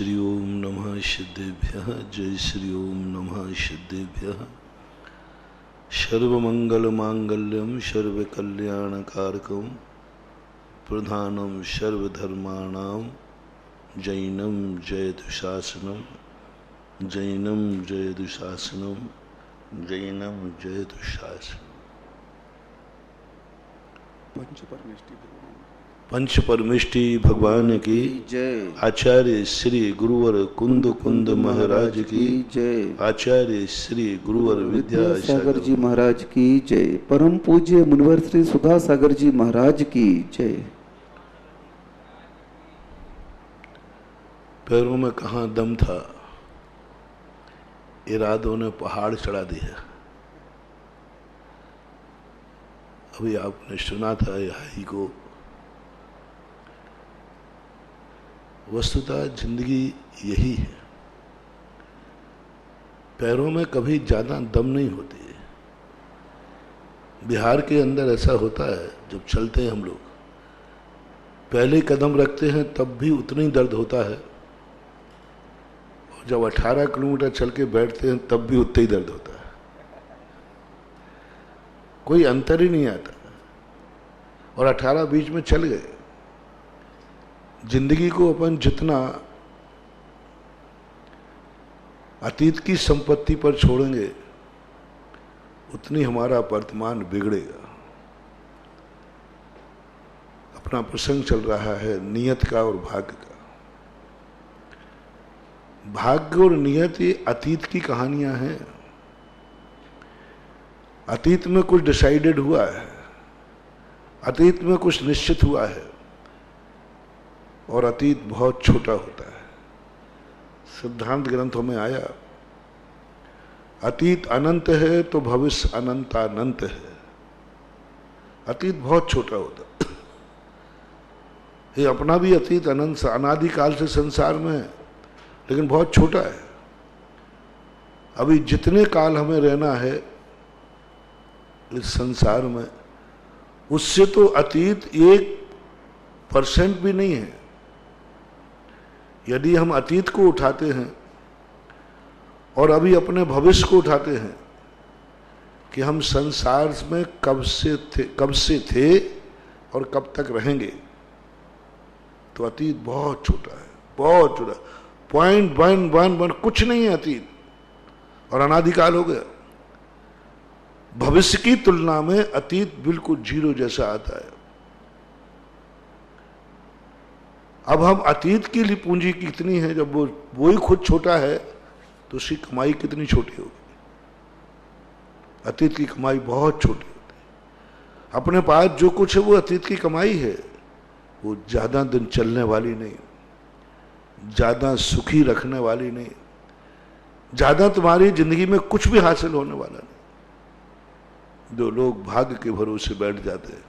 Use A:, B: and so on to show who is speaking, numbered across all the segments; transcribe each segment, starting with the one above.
A: श्री ओम नमः सिद्धेभ्यः। जय श्री ओम नमः सिद्धेभ्यः। सर्वमंगलमांगल्यं सर्वकल्याणकारकं प्रधानं सर्वधर्माणां जैनं जयतु शासनं जैनं जयतु शासनं जैनं जयतु शासनं। पंच परमेष्टि भगवान की
B: जय।
A: आचार्य श्री गुरुवर कुंद कुंद महाराज की
B: जय।
A: आचार्य श्री गुरुवर
B: विद्यासागर जी महाराज की जय। परम पूज्य मुनिवर श्री सुधा सागर जी महाराज की जय।
A: पैरों में कहाँ दम था, इरादों ने पहाड़ चढ़ा दिया। अभी आपने सुना था यही को। वस्तुतः जिंदगी यही है, पैरों में कभी ज्यादा दम नहीं होती है। बिहार के अंदर ऐसा होता है, जब चलते हैं हम लोग, पहले कदम रखते हैं तब भी उतना ही दर्द होता है, और जब 18 किलोमीटर चल के बैठते हैं तब भी उतना ही दर्द होता है। कोई अंतर ही नहीं आता। और 18 बीच में चल गए। जिंदगी को अपन जितना अतीत की संपत्ति पर छोड़ेंगे उतनी हमारा वर्तमान बिगड़ेगा। अपना प्रसंग चल रहा है नियत का और भाग्य का। भाग्य और नियत ये अतीत की कहानियां हैं। अतीत में कुछ डिसाइडेड हुआ है, अतीत में कुछ निश्चित हुआ है, और अतीत बहुत छोटा होता है। सिद्धांत ग्रंथों में आया, अतीत अनंत है तो भविष्य अनंतानंत है। अतीत बहुत छोटा होता है। ये अपना भी अतीत अनंत अनादिकाल से संसार में है, लेकिन बहुत छोटा है। अभी जितने काल हमें रहना है इस संसार में, उससे तो अतीत 1% भी नहीं है। यदि हम अतीत को उठाते हैं और अभी अपने भविष्य को उठाते हैं कि हम संसार में कब से थे और कब तक रहेंगे, तो अतीत बहुत छोटा है, बहुत छोटा। 0.111 कुछ नहीं है अतीत, और अनादिकाल हो गया। भविष्य की तुलना में अतीत बिल्कुल जीरो जैसा आता है। अब हम अतीत की लिए पूंजी कितनी है, जब वो ही खुद छोटा है तो उसकी कमाई कितनी छोटी होगी। अतीत की कमाई बहुत छोटी होती है। अपने पास जो कुछ है वो अतीत की कमाई है। वो ज्यादा दिन चलने वाली नहीं, ज्यादा सुखी रखने वाली नहीं, ज्यादा तुम्हारी जिंदगी में कुछ भी हासिल होने वाला नहीं। जो लोग भाग्य के भरोसे बैठ जाते हैं,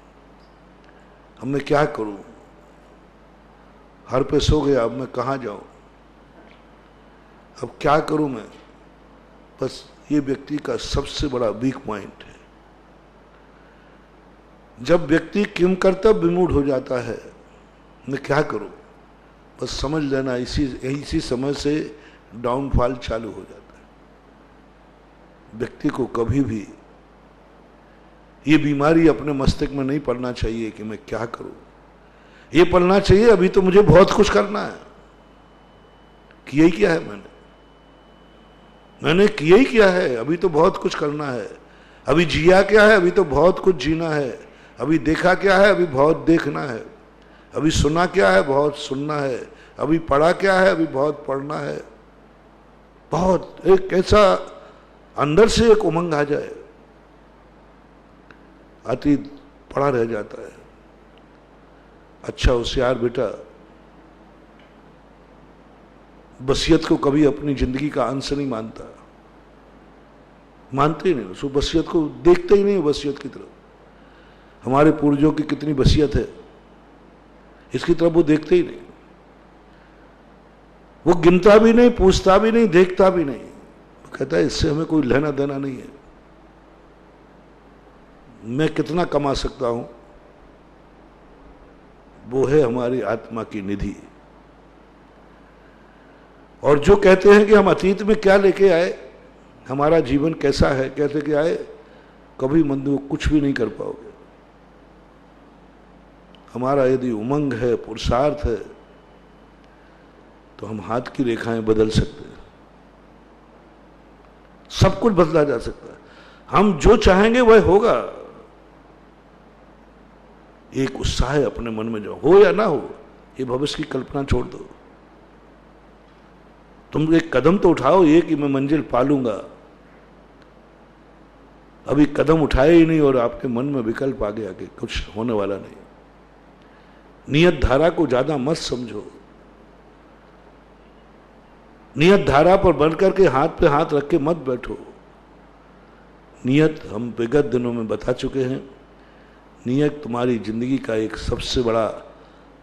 A: अब मैं क्या करूं, हर पे सो गया, अब मैं कहाँ जाऊं, अब क्या करूं मैं। बस ये व्यक्ति का सबसे बड़ा वीक पॉइंट है। जब व्यक्ति किम कर्तव्य विमूढ़ हो जाता है, मैं क्या करूं, बस समझ लेना इसी समय से डाउनफॉल चालू हो जाता है। व्यक्ति को कभी भी ये बीमारी अपने मस्तिष्क में नहीं पड़ना चाहिए कि मैं क्या करूं। ये पढ़ना चाहिए अभी तो मुझे बहुत कुछ करना है। किया ही क्या है मैंने किया ही क्या है, अभी तो बहुत कुछ करना है। अभी जिया क्या है, अभी तो बहुत कुछ जीना है। अभी देखा क्या है, अभी बहुत देखना है। अभी सुना क्या है, बहुत सुनना है। अभी पढ़ा क्या है, अभी बहुत पढ़ना है। बहुत एक ऐसा अंदर से एक उमंग आ जाए, अतीत पड़ा रह जाता है। अच्छा होशियार बेटा वसीयत को कभी अपनी जिंदगी का अंश नहीं मानता, मानते ही नहीं। उसको वसीयत को देखते ही नहीं, वसीयत की तरफ। हमारे पूर्वजों की कितनी वसीयत है, इसकी तरफ वो देखते ही नहीं। वो गिनता भी नहीं, पूछता भी नहीं, देखता भी नहीं। वो कहता है इससे हमें कोई लेना देना नहीं है। मैं कितना कमा सकता हूं, वो है हमारी आत्मा की निधि। और जो कहते हैं कि हम अतीत में क्या लेके आए, हमारा जीवन कैसा है, कैसे के आए, कभी मन में कुछ भी नहीं कर पाओगे। हमारा यदि उमंग है, पुरुषार्थ है, तो हम हाथ की रेखाएं बदल सकते हैं, सब कुछ बदला जा सकता है। हम जो चाहेंगे वह होगा। एक उत्साह है अपने मन में, जो हो या ना हो, ये भविष्य की कल्पना छोड़ दो। तुम एक कदम तो उठाओ, ये कि मैं मंजिल पालूंगा। अभी कदम उठाए ही नहीं और आपके मन में विकल्प आ गया कि कुछ होने वाला नहीं। नियत धारा को ज्यादा मत समझो। नियत धारा पर बनकर के हाथ पे हाथ रख के मत बैठो। नियत, हम विगत दिनों में बता चुके हैं, नियत तुम्हारी जिंदगी का एक सबसे बड़ा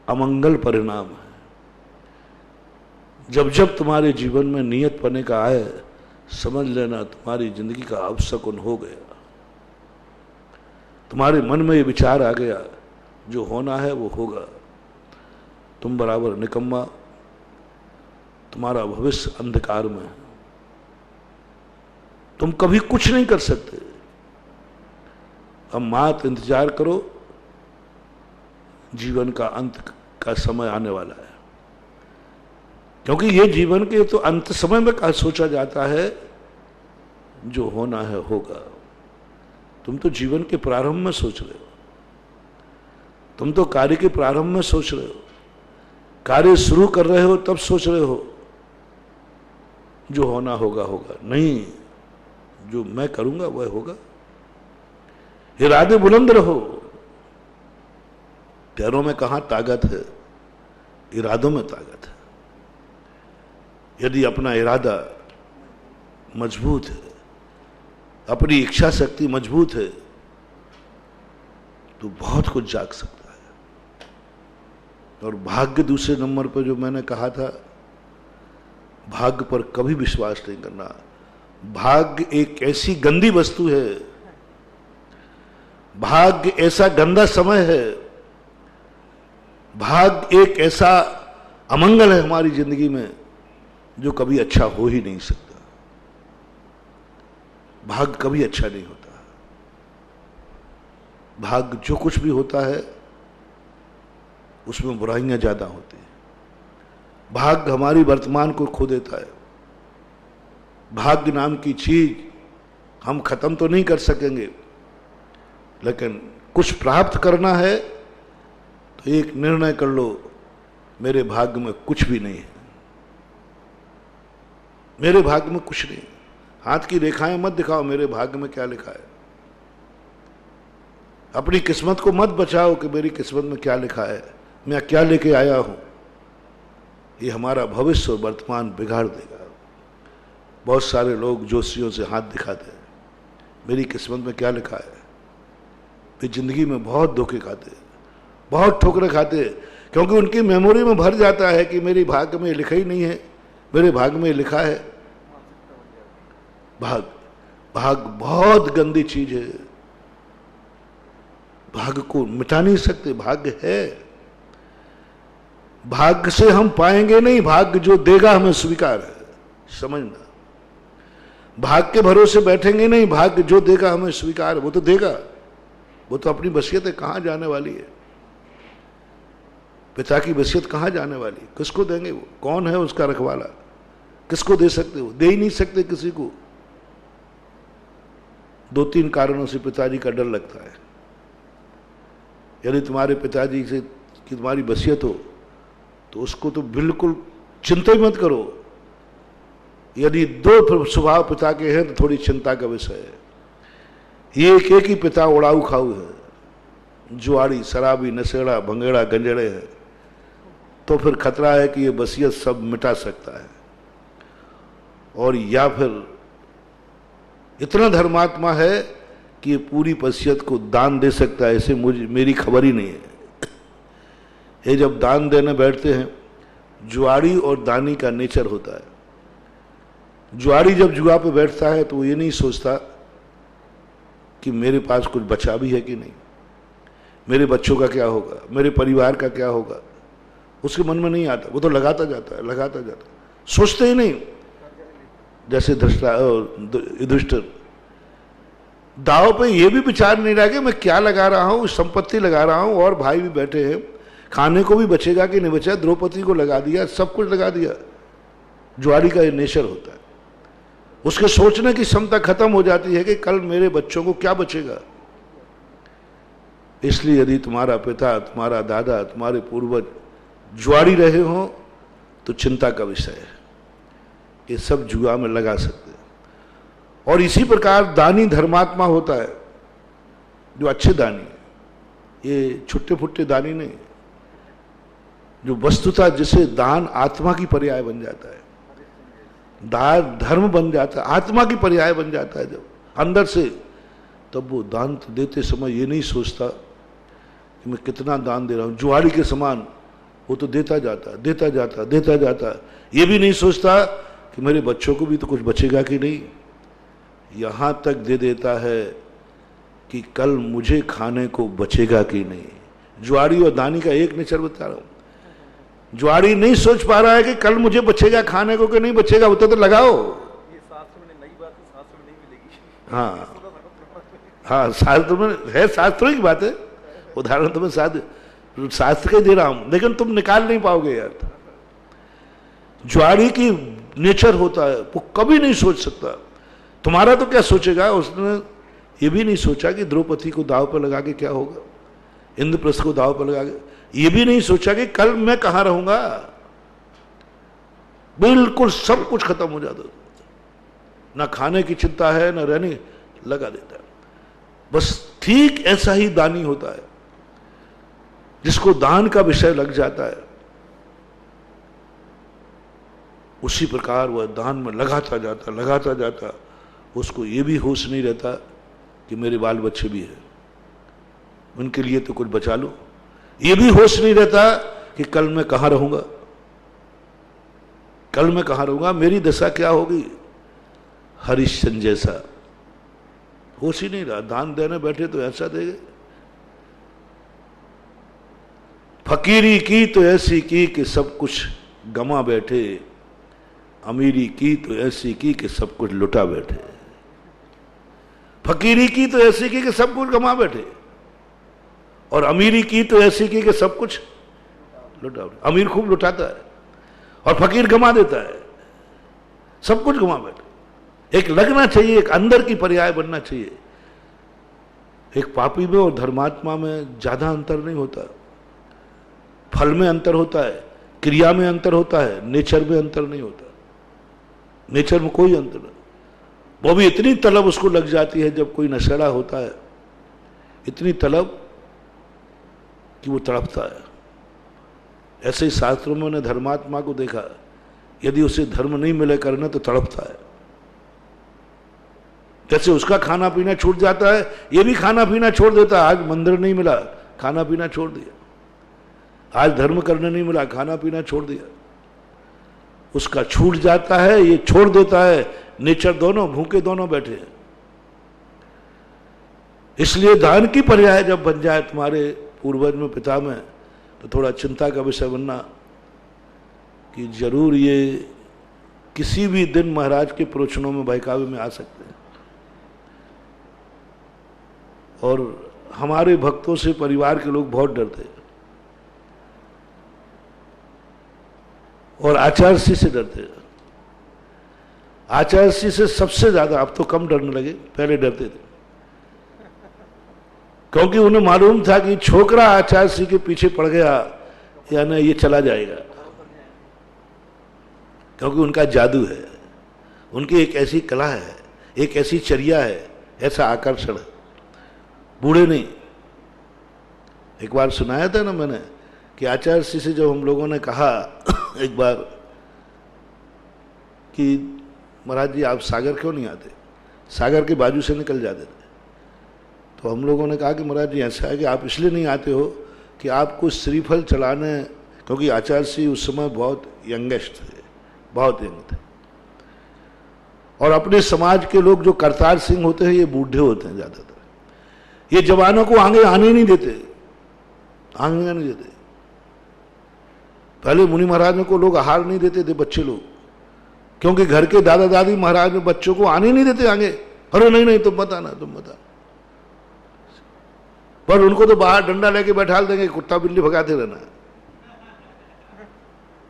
A: अमंगल परिणाम है। जब जब तुम्हारे जीवन में नियत पने का आए, समझ लेना तुम्हारी जिंदगी का अपशकुन हो गया। तुम्हारे मन में ये विचार आ गया, जो होना है वो होगा। तुम बराबर निकम्मा, तुम्हारा भविष्य अंधकार में है, तुम कभी कुछ नहीं कर सकते। अब मात इंतजार करो, जीवन का अंत का समय आने वाला है। क्योंकि ये जीवन के तो अंत समय में क्या सोचा जाता है, जो होना है होगा। तुम तो जीवन के प्रारंभ में सोच रहे हो, तुम तो कार्य के प्रारंभ में सोच रहे हो, कार्य शुरू कर रहे हो तब सोच रहे हो जो होना होगा होगा। नहीं, जो मैं करूंगा वह होगा। इरादे बुलंद रहो। पैरों में कहां ताकत है, इरादों में ताकत है। यदि अपना इरादा मजबूत है, अपनी इच्छा शक्ति मजबूत है, तो बहुत कुछ जाग सकता है। और भाग्य दूसरे नंबर पर, जो मैंने कहा था, भाग्य पर कभी विश्वास नहीं करना। भाग्य एक ऐसी गंदी वस्तु है, भाग्य ऐसा गंदा समय है, भाग्य एक ऐसा अमंगल है हमारी जिंदगी में जो कभी अच्छा हो ही नहीं सकता। भाग्य कभी अच्छा नहीं होता। भाग्य जो कुछ भी होता है उसमें बुराइयां ज्यादा होती हैं। भाग्य हमारी वर्तमान को खो देता है। भाग्य नाम की चीज हम खत्म तो नहीं कर सकेंगे, लेकिन कुछ प्राप्त करना है तो एक निर्णय कर लो, मेरे भाग्य में कुछ भी नहीं है, मेरे भाग्य में कुछ नहीं। हाथ की रेखाएं मत दिखाओ, मेरे भाग्य में क्या लिखा है। अपनी किस्मत को मत बचाओ कि मेरी किस्मत में क्या लिखा है, मैं क्या लेके आया हूं। ये हमारा भविष्य और वर्तमान बिगाड़ देगा। बहुत सारे लोग जोशियों से हाथ दिखाते हैं, मेरी किस्मत में क्या लिखा है। वे जिंदगी में बहुत धोखे खाते, बहुत ठोकरें खाते, क्योंकि उनकी मेमोरी में भर जाता है कि मेरी भाग्य में लिखा ही नहीं है, मेरे भाग्य में लिखा है। भाग्य बहुत गंदी चीज है। भाग्य को मिटा नहीं सकते, भाग्य है। भाग्य से हम पाएंगे नहीं, भाग्य जो देगा हमें स्वीकार है, समझना। भाग्य के भरोसे बैठेंगे नहीं, भाग्य जो देगा हमें स्वीकार है, वो तो देगा। वो तो अपनी वसीयत है, कहां जाने वाली है। पिता की वसीयत कहां जाने वाली, किसको देंगे वो, कौन है उसका रखवाला, किसको दे सकते हो, दे ही नहीं सकते किसी को। 2-3 कारणों से पिताजी का डर लगता है। यदि तुम्हारे पिताजी से कि तुम्हारी वसीयत हो तो उसको तो बिल्कुल चिंता ही मत करो। यदि 2 स्वभाव पिता के हैं तो थोड़ी चिंता का विषय है। ये एक ही पिता उड़ाऊ खाऊ है, जुआड़ी, शराबी, नशेड़ा, भंगेड़ा, गंजेड़े है, तो फिर खतरा है कि ये वसीयत सब मिटा सकता है। और या फिर इतना धर्मात्मा है कि ये पूरी वसीयत को दान दे सकता है, ऐसे मेरी खबर ही नहीं है। ये जब दान देने बैठते हैं, जुआड़ी और दानी का नेचर होता है। जुआड़ी जब जुआ पे बैठता है तो वो ये नहीं सोचता कि मेरे पास कुछ बचा भी है कि नहीं, मेरे बच्चों का क्या होगा, मेरे परिवार का क्या होगा, उसके मन में नहीं आता। वो तो लगाता जाता है, लगाता जाता है। सोचते ही नहीं। जैसे युधिष्ठिर दाव पे ये भी विचार नहीं रहा कि मैं क्या लगा रहा हूं, संपत्ति लगा रहा हूं, और भाई भी बैठे हैं, खाने को भी बचेगा कि नहीं बचेगा, द्रौपदी को लगा दिया, सब कुछ लगा दिया। जुआरी का ये नेचर होता है, उसके सोचने की क्षमता खत्म हो जाती है कि कल मेरे बच्चों को क्या बचेगा। इसलिए यदि तुम्हारा पिता, तुम्हारा दादा, तुम्हारे पूर्वज जुआरी रहे हो तो चिंता का विषय है, ये सब जुआ में लगा सकते हैं। और इसी प्रकार दानी धर्मात्मा होता है, जो अच्छे दानी है, ये छुट्टे फुट्टे दानी नहीं, जो वस्तुतः जिसे दान आत्मा की पर्याय बन जाता है, दान धर्म बन जाता है, आत्मा की पर्याय बन जाता है जब अंदर से, तब वो दान तो देते समय ये नहीं सोचता कि मैं कितना दान दे रहा हूं। जुआरी के समान वो तो देता जाता देता जाता देता जाता, ये भी नहीं सोचता कि मेरे बच्चों को भी तो कुछ बचेगा कि नहीं। यहां तक दे देता है कि कल मुझे खाने को बचेगा कि नहीं। जुआरी और दानी का एक नेचर बता रहा हूं। जुआरी नहीं सोच पा रहा है कि कल मुझे बचेगा खाने को कि नहीं बचेगा, उतना तो लगाओ।
C: ये शास्त्र में नई बात है, शास्त्र में नहीं मिलेगी।
A: हाँ हाँ, शास्त्र में है, शास्त्रों की बात है, उदाहरण तो मैं शास्त्र के दे रहा हूं, लेकिन तुम निकाल नहीं पाओगे यार। जुआरी की नेचर होता है, वो कभी नहीं सोच सकता। तुम्हारा तो क्या सोचेगा, उसने ये भी नहीं सोचा कि द्रौपदी को दाव पर लगा के क्या होगा, इंद्रप्रस्थ को दाव पर लगा के, ये भी नहीं सोचा कि कल मैं कहां रहूंगा। बिल्कुल सब कुछ खत्म हो जाता, ना खाने की चिंता है ना रहने, लगा देता है। बस ठीक ऐसा ही दानी होता है, जिसको दान का विषय लग जाता है, उसी प्रकार वह दान में लगाता जाता। उसको ये भी होश नहीं रहता कि मेरे बाल बच्चे भी हैं, उनके लिए तो कुछ बचा लो। ये भी होश नहीं रहता कि कल मैं कहां रहूंगा, कल मैं कहां रहूंगा, मेरी दशा क्या होगी, हरिश्चंद्र जैसा। होश ही नहीं रहा, दान देने बैठे तो ऐसा देंगे। फकीरी की तो ऐसी की कि सब कुछ गमा बैठे, अमीरी की तो ऐसी की कि सब कुछ लुटा बैठे। फकीरी की तो ऐसी की कि सब कुछ गमा बैठे, और अमीरी की तो ऐसी की कि सब कुछ लुटा बैठे। अमीर खूब लुटाता है और फकीर गमा देता है, सब कुछ गमा बैठे। एक लगना चाहिए, एक अंदर की पर्याय बनना चाहिए। एक पापी में और धर्मात्मा में ज्यादा अंतर नहीं होता, फल में अंतर होता है, क्रिया में अंतर होता है, नेचर में अंतर नहीं होता। नेचर में कोई अंतर नहीं, वो भी इतनी तलब उसको लग जाती है जब कोई नशेड़ा होता है, इतनी तलब कि वो तड़पता है। ऐसे ही शास्त्रों में ने धर्मात्मा को देखा, यदि उसे धर्म नहीं मिले करना तो तड़पता है। जैसे उसका खाना पीना छूट जाता है, ये भी खाना पीना छोड़ देता है। आज मंदिर नहीं मिला, खाना पीना छोड़ दिया। आज धर्म करने नहीं मिला, खाना पीना छोड़ दिया। उसका छूट जाता है, ये छोड़ देता है। नेचर दोनों भूखे दोनों बैठे हैं। इसलिए दान की पर्याय जब बन जाए तुम्हारे पूर्वज में, पिता में, तो थोड़ा चिंता का विषय बनना कि जरूर ये किसी भी दिन महाराज के प्रवचनों में बहकावे में आ सकते हैं। और हमारे भक्तों से परिवार के लोग बहुत डरते हैं, और आचार्य श्री से डरते हैं। आचार्य श्री से सबसे ज्यादा, अब तो कम डरने लगे, पहले डरते थे, क्योंकि उन्हें मालूम था कि छोकरा आचार्य श्री के पीछे पड़ गया या ना ये चला जाएगा, क्योंकि उनका जादू है, उनकी एक ऐसी कला है, एक ऐसी चर्या है, ऐसा आकर्षण। बूढ़े नहीं। एक बार सुनाया था ना मैंने कि आचार्य श्री से जब हम लोगों ने कहा एक बार कि महाराज जी आप सागर क्यों नहीं आते, सागर के बाजू से निकल जाते थे, तो हम लोगों ने कहा कि महाराज जी ऐसा है कि आप इसलिए नहीं आते हो कि आपको श्रीफल चढ़ाने, क्योंकि आचार्य श्री उस समय बहुत यंगेस्ट थे, बहुत यंग थे, और अपने समाज के लोग जो करतार सिंह होते हैं ये बूढ़े होते हैं ज़्यादातर, ये जवानों को आगे आने नहीं देते, आगे नहीं देते। पहले मुनि महाराज को लोग आहार नहीं देते थे, बच्चे लोग क्योंकि घर के दादा दादी महाराज में बच्चों को आने नहीं देते आगे। अरे नहीं नहीं तुम मत आना, तुम मत आना। पर उनको तो बाहर डंडा लेके बैठा देंगे, कुत्ता बिल्ली भगाते रहना।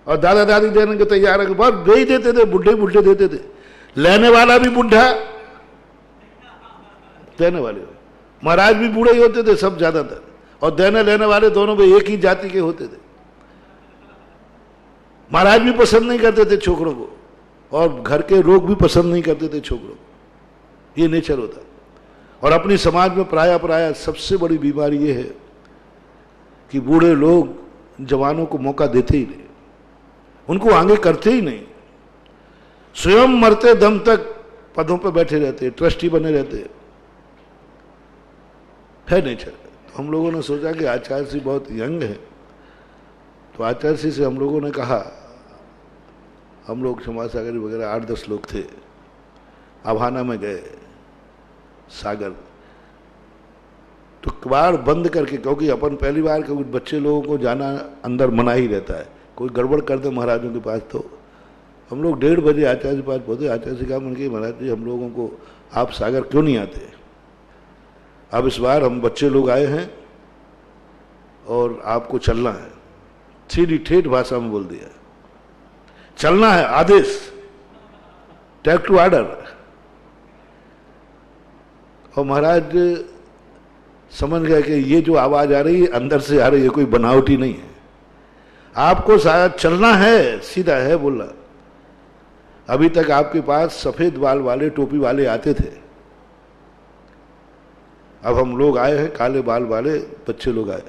A: और दादा दादी देने के तैयार है, बहुत दे ही देते थे, बुढ़े बुढ़े देते थे। लेने वाला भी बुढ़ा, देने वाले महाराज भी बूढ़े ही होते थे सब ज्यादातर, और देने लेने वाले दोनों भी एक ही जाति के होते थे। महाराज भी पसंद नहीं करते थे छोकरों को, और घर के लोग भी पसंद नहीं करते थे छोकरों को। ये नेचर होता। और अपनी समाज में प्राय सबसे बड़ी बीमारी ये है कि बूढ़े लोग जवानों को मौका देते ही नहीं, उनको आगे करते ही नहीं। स्वयं मरते दम तक पदों पर बैठे रहते, ट्रस्टी बने रहते है नेचर। तो हम लोगों ने सोचा कि आचार्य जी बहुत यंग है, तो आचार्य जी से हम लोगों ने कहा, हम लोग समाज सागर वगैरह 8-10 लोग थे, अभाना में गए सागर, तो कबाड़ बंद करके, क्योंकि अपन पहली बार के बच्चे लोगों को जाना अंदर मना ही रहता है, कोई गड़बड़ कर दे महाराजों के पास। तो हम लोग 1:30 बजे आचार्य के पास पहुंचे। आचार्य से कहा, मैंने कहा महाराज जी हम लोगों को आप सागर क्यों नहीं आते? अब इस बार हम बच्चे लोग आए हैं और आपको चलना है। सीधी ठेठ भाषा में बोल दिया, चलना है, आदेश, टेक टू ऑर्डर। और महाराज समझ गए कि ये जो आवाज आ रही है अंदर से आ रही है, कोई बनावटी नहीं है, आपको शायद चलना है, सीधा है बोला। अभी तक आपके पास सफेद बाल वाले टोपी वाले आते थे, अब हम लोग आए हैं काले बाल वाले बच्चे लोग आए।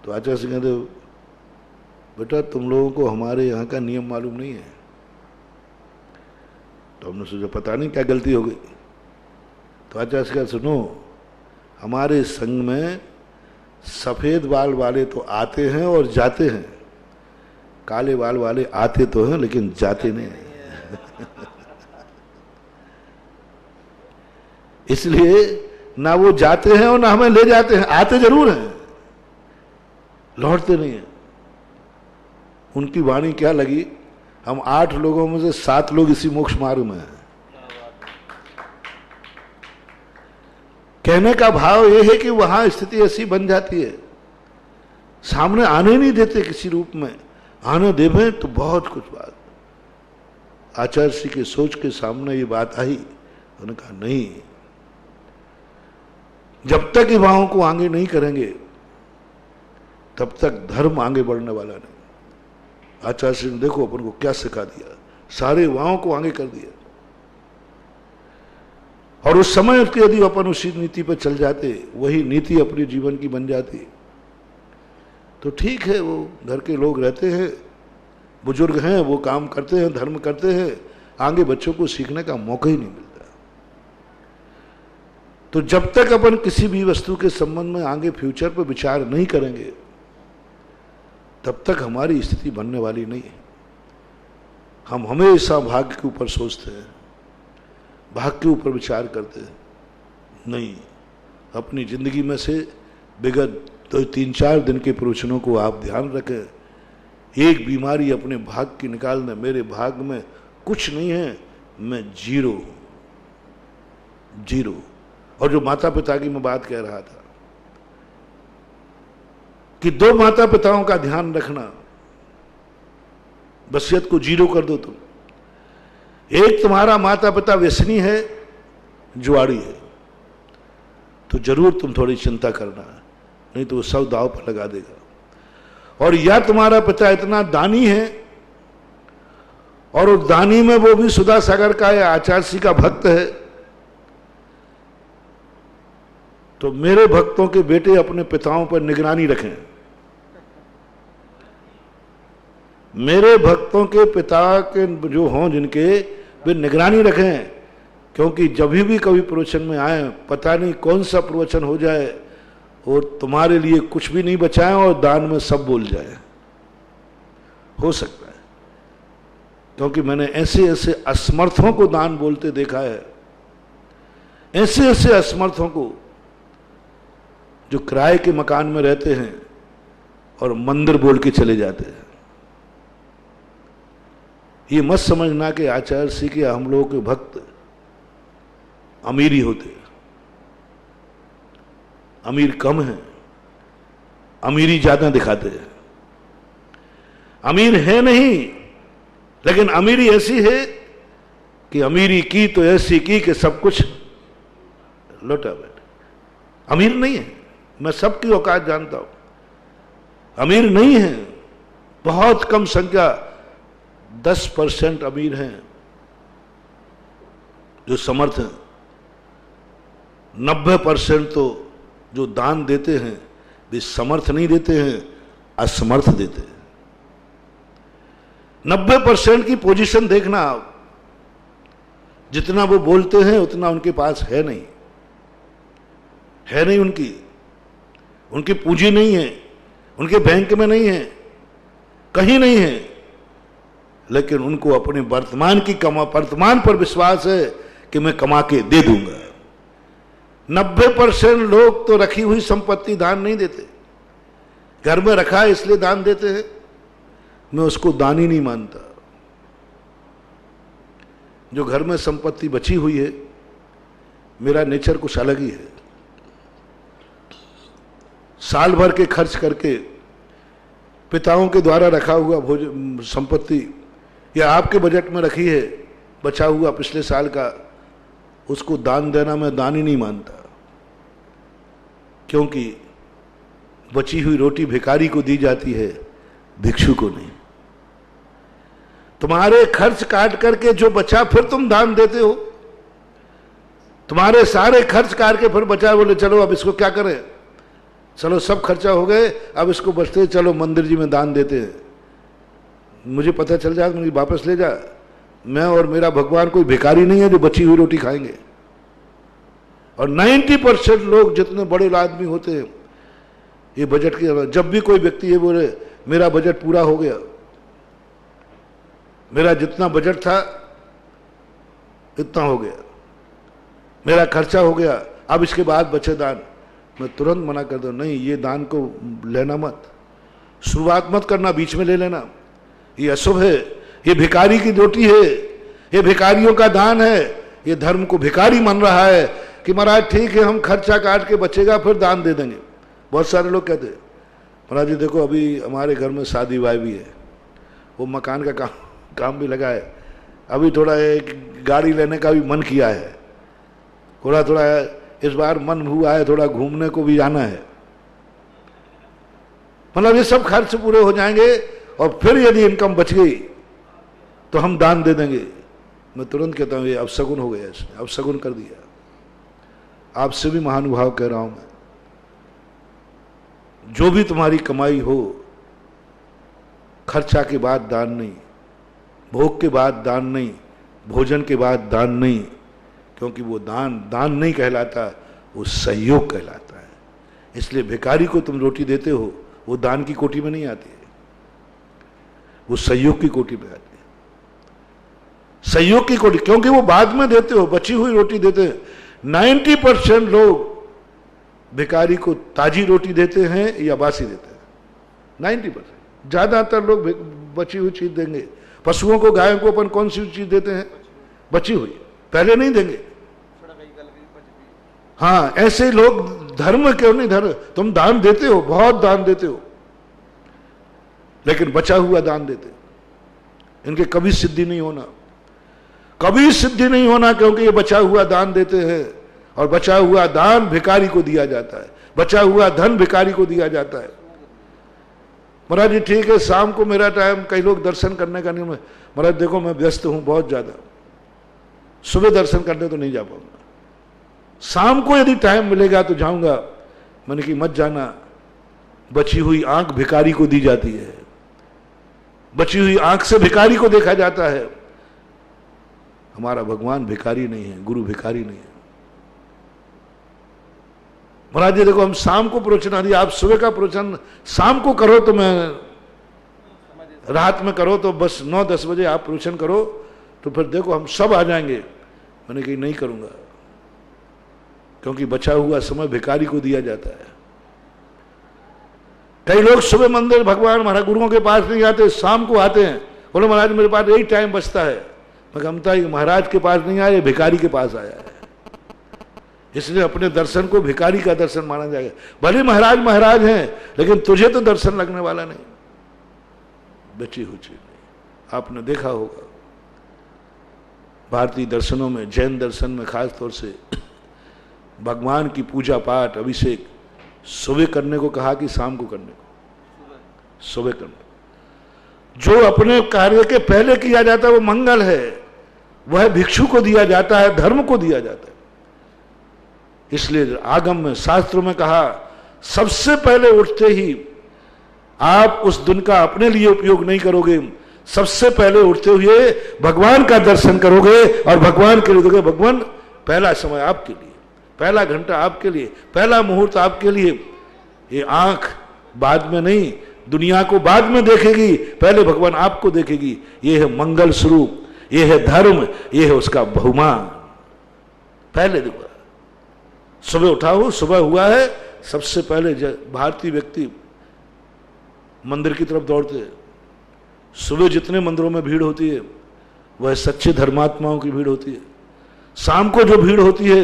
A: तो आचार्य सिंह कहते, बेटा तुम लोगों को हमारे यहाँ का नियम मालूम नहीं है। तो हमने सोचा पता नहीं क्या गलती हो गई। तो आचार्य सिंह कहते, सुनो, हमारे संघ में सफेद बाल वाले तो आते हैं और जाते हैं, काले बाल वाले आते तो हैं लेकिन जाते नहीं हैं। इसलिए ना वो जाते हैं और ना हमें ले जाते हैं, आते जरूर हैं, लौटते नहीं हैं। उनकी वाणी क्या लगी, हम 8 लोगों में से 7 लोग इसी मोक्ष मार्ग में हैं। कहने का भाव यह है कि वहां स्थिति ऐसी बन जाती है, सामने आने नहीं देते किसी रूप में, आने देवें तो बहुत कुछ बात। आचार्य जी के सोच के सामने ये बात आई, उन्होंने कहा नहीं, जब तक युवाओं को आगे नहीं करेंगे तब तक धर्म आगे बढ़ने वाला नहीं। आचार्य जी ने देखो अपन को क्या सिखा दिया, सारे युवाओं को आगे कर दिया। और उस समय उसके यदि अपन उसी नीति पर चल जाते, वही नीति अपने जीवन की बन जाती, तो ठीक है, वो घर के लोग रहते हैं, बुजुर्ग हैं, वो काम करते हैं, धर्म करते हैं, आगे बच्चों को सीखने का मौका ही नहीं मिलता। तो जब तक अपन किसी भी वस्तु के संबंध में आगे फ्यूचर पर विचार नहीं करेंगे तब तक हमारी स्थिति बनने वाली नहीं है। हम हमेशा भाग्य के ऊपर सोचते हैं, भाग्य के ऊपर विचार करते हैं, नहीं, अपनी जिंदगी में से विगत 3-4 दिन के प्रवचनों को आप ध्यान रखें। एक बीमारी अपने भाग्य की निकाल दें, मेरे भाग्य में कुछ नहीं है, मैं जीरो हूं, जीरो। और जो माता पिता की मैं बात कह रहा था कि 2 माता पिताओं का ध्यान रखना, वसीयत को जीरो कर दो तुम। एक तुम्हारा माता पिता व्यसनी है, जुआड़ी है, तो जरूर तुम थोड़ी चिंता करना, नहीं तो वो सब दाव पर लगा देगा। और या तुम्हारा पिता इतना दानी है और उस दानी में वो भी सुधा सागर का या आचार्य जी का भक्त है, तो मेरे भक्तों के बेटे अपने पिताओं पर निगरानी रखें। मेरे भक्तों के पिता के जो हों जिनके, वे निगरानी रखें, क्योंकि जब भी कभी प्रवचन में आए, पता नहीं कौन सा प्रवचन हो जाए और तुम्हारे लिए कुछ भी नहीं बचाएं और दान में सब बोल जाए, हो सकता है। क्योंकि मैंने ऐसे ऐसे असमर्थों को दान बोलते देखा है, ऐसे ऐसे असमर्थों को जो किराए के मकान में रहते हैं और मंदिर बोल के चले जाते हैं। ये मत समझना कि आचार्य श्री के हम लोगों के भक्त अमीर ही होते, अमीर कम है, अमीरी ज्यादा दिखाते हैं। अमीर है नहीं, लेकिन अमीरी ऐसी है कि अमीरी की तो ऐसी की कि सब कुछ लौटा बैठे। अमीर नहीं है, मैं सबकी औकात जानता हूं, अमीर नहीं है, बहुत कम संख्या 10% अमीर हैं जो समर्थ हैं। 90% तो जो दान देते हैं वे समर्थ नहीं देते हैं, असमर्थ देते हैं। 90% की पोजीशन देखना आप, जितना वो बोलते हैं उतना उनके पास है नहीं, है नहीं, उनकी पूंजी नहीं है, उनके बैंक में नहीं है, कहीं नहीं है, लेकिन उनको अपने वर्तमान पर विश्वास है कि मैं कमा के दे दूंगा। 90% लोग तो रखी हुई संपत्ति दान नहीं देते, घर में रखा है इसलिए दान देते हैं। मैं उसको दान ही नहीं मानता। जो घर में संपत्ति बची हुई है, मेरा नेचर कुछ अलग ही है। साल भर के खर्च करके पिताओं के द्वारा रखा हुआ भोजन संपत्ति या आपके बजट में रखी है, बचा हुआ पिछले साल का, उसको दान देना मैं दान ही नहीं मानता। क्योंकि बची हुई रोटी भिखारी को दी जाती है, भिक्षु को नहीं। तुम्हारे खर्च काट करके जो बचा फिर तुम दान देते हो। तुम्हारे सारे खर्च काट के फिर बचा, बोले चलो अब इसको क्या करें, चलो सब खर्चा हो गए, अब इसको बचते चलो मंदिर जी में दान देते हैं। मुझे पता चल जाए मुझे वापस ले जा। मैं और मेरा भगवान कोई भिखारी नहीं है जो बची हुई रोटी खाएंगे। और 90% लोग जितने बड़े आदमी होते हैं, ये बजट की, जब भी कोई व्यक्ति ये बोले मेरा बजट पूरा हो गया, मेरा जितना बजट था इतना हो गया, मेरा खर्चा हो गया, अब इसके बाद बचे दान, मैं तुरंत मना कर दूं, नहीं ये दान को लेना मत, शुरुआत मत करना, बीच में ले लेना, ये अशुभ है, ये भिखारी की रोटी है, ये भिखारियों का दान है। ये धर्म को भिखारी मान रहा है कि महाराज ठीक है हम खर्चा काट के बचेगा फिर दान दे देंगे। बहुत सारे लोग कहते हैं महाराज जी देखो अभी हमारे घर में शादी वाई भी है, वो मकान का काम भी लगा है, अभी थोड़ा एक गाड़ी लेने का भी मन किया है, थोड़ा इस बार मन हुआ है थोड़ा घूमने को भी जाना है। मतलब ये सब खर्च पूरे हो जाएंगे और फिर यदि इनकम बच गई तो हम दान दे देंगे। मैं तुरंत कहता हूं ये अपशगुन हो गया, इसने अपशगुन कर दिया। आपसे भी महानुभाव कह रहा हूं मैं, जो भी तुम्हारी कमाई हो, खर्चा के बाद दान नहीं, भोग के बाद दान नहीं, भोजन के बाद दान नहीं, क्योंकि वो दान नहीं कहलाता, वो सहयोग कहलाता है। इसलिए भिखारी को तुम रोटी देते हो, वो दान की कोटि में नहीं आती है, वो सहयोग की कोटि में आती है। सहयोग की कोटि, क्योंकि वो बाद में देते हो, बची हुई रोटी देते हैं। 90% लोग भिखारी को ताजी रोटी देते हैं या बासी देते हैं, 90%। ज्यादातर लोग बची हुई चीज देंगे। पशुओं को, गायों को अपन कौन सी चीज देते हैं, बची हुई, पहले नहीं देंगे। हाँ, ऐसे लोग धर्म क्यों नहीं, धर्म तुम दान देते हो, बहुत दान देते हो, लेकिन बचा हुआ दान देते, इनके कभी सिद्धि नहीं होना, कभी सिद्धि नहीं होना, क्योंकि ये बचा हुआ दान देते हैं और बचा हुआ दान भिखारी को दिया जाता है, बचा हुआ धन भिखारी को दिया जाता है। महाराज जी ठीक है शाम को मेरा टाइम, कई लोग दर्शन करने का नहीं, महाराज देखो मैं व्यस्त हूं बहुत ज्यादा, सुबह दर्शन करने तो नहीं जा पाऊंगा, शाम को यदि टाइम मिलेगा तो जाऊंगा। मैंने कि मत जाना, बची हुई आंख भिखारी को दी जाती है, बची हुई आंख से भिखारी को देखा जाता है। हमारा भगवान भिखारी नहीं है, गुरु भिखारी नहीं है। महाराज जी देखो हम शाम को प्रवचन, यदि आप सुबह का प्रवचन शाम को करो तो मैं, रात में करो तो बस 9-10 बजे आप प्रवचन करो तो फिर देखो हम सब आ जाएंगे। मैंने कही नहीं करूंगा, क्योंकि बचा हुआ समय भिखारी को दिया जाता है। कई लोग सुबह मंदिर भगवान महाराज गुरुओं के पास नहीं आते, शाम को आते हैं, बोले महाराज मेरे पास यही टाइम बचता है। मैं कहता है महाराज के पास नहीं आया, भिखारी के पास आया है, इसलिए अपने दर्शन को भिखारी का दर्शन माना जाएगा। भले महाराज महाराज हैं, लेकिन तुझे तो दर्शन लगने वाला नहीं, बची हुई चीज नहीं। आपने देखा होगा भारतीय दर्शनों में, जैन दर्शन में खास तौर से भगवान की पूजा पाठ अभिषेक सुबह करने को कहा कि शाम को करने को? सुबह करने। जो अपने कार्य के पहले किया जाता है वो मंगल है, वह भिक्षु को दिया जाता है, धर्म को दिया जाता है। इसलिए आगम में, शास्त्रों में कहा सबसे पहले उठते ही आप उस दिन का अपने लिए उपयोग नहीं करोगे, सबसे पहले उठते हुए भगवान का दर्शन करोगे और भगवान के लिए दोगे। भगवान पहला समय आपके लिए, पहला घंटा आपके लिए, पहला मुहूर्त आपके लिए। ये आंख बाद में नहीं, दुनिया को बाद में देखेगी, पहले भगवान आपको देखेगी। ये है मंगल स्वरूप, ये है धर्म, ये है उसका बहुमान। पहले देखो, सुबह उठा हो, सुबह हुआ है, सबसे पहले भारतीय व्यक्ति मंदिर की तरफ दौड़ते हैं। सुबह जितने मंदिरों में भीड़ होती है वह सच्चे धर्मात्माओं की भीड़ होती है। शाम को जो भीड़ होती है,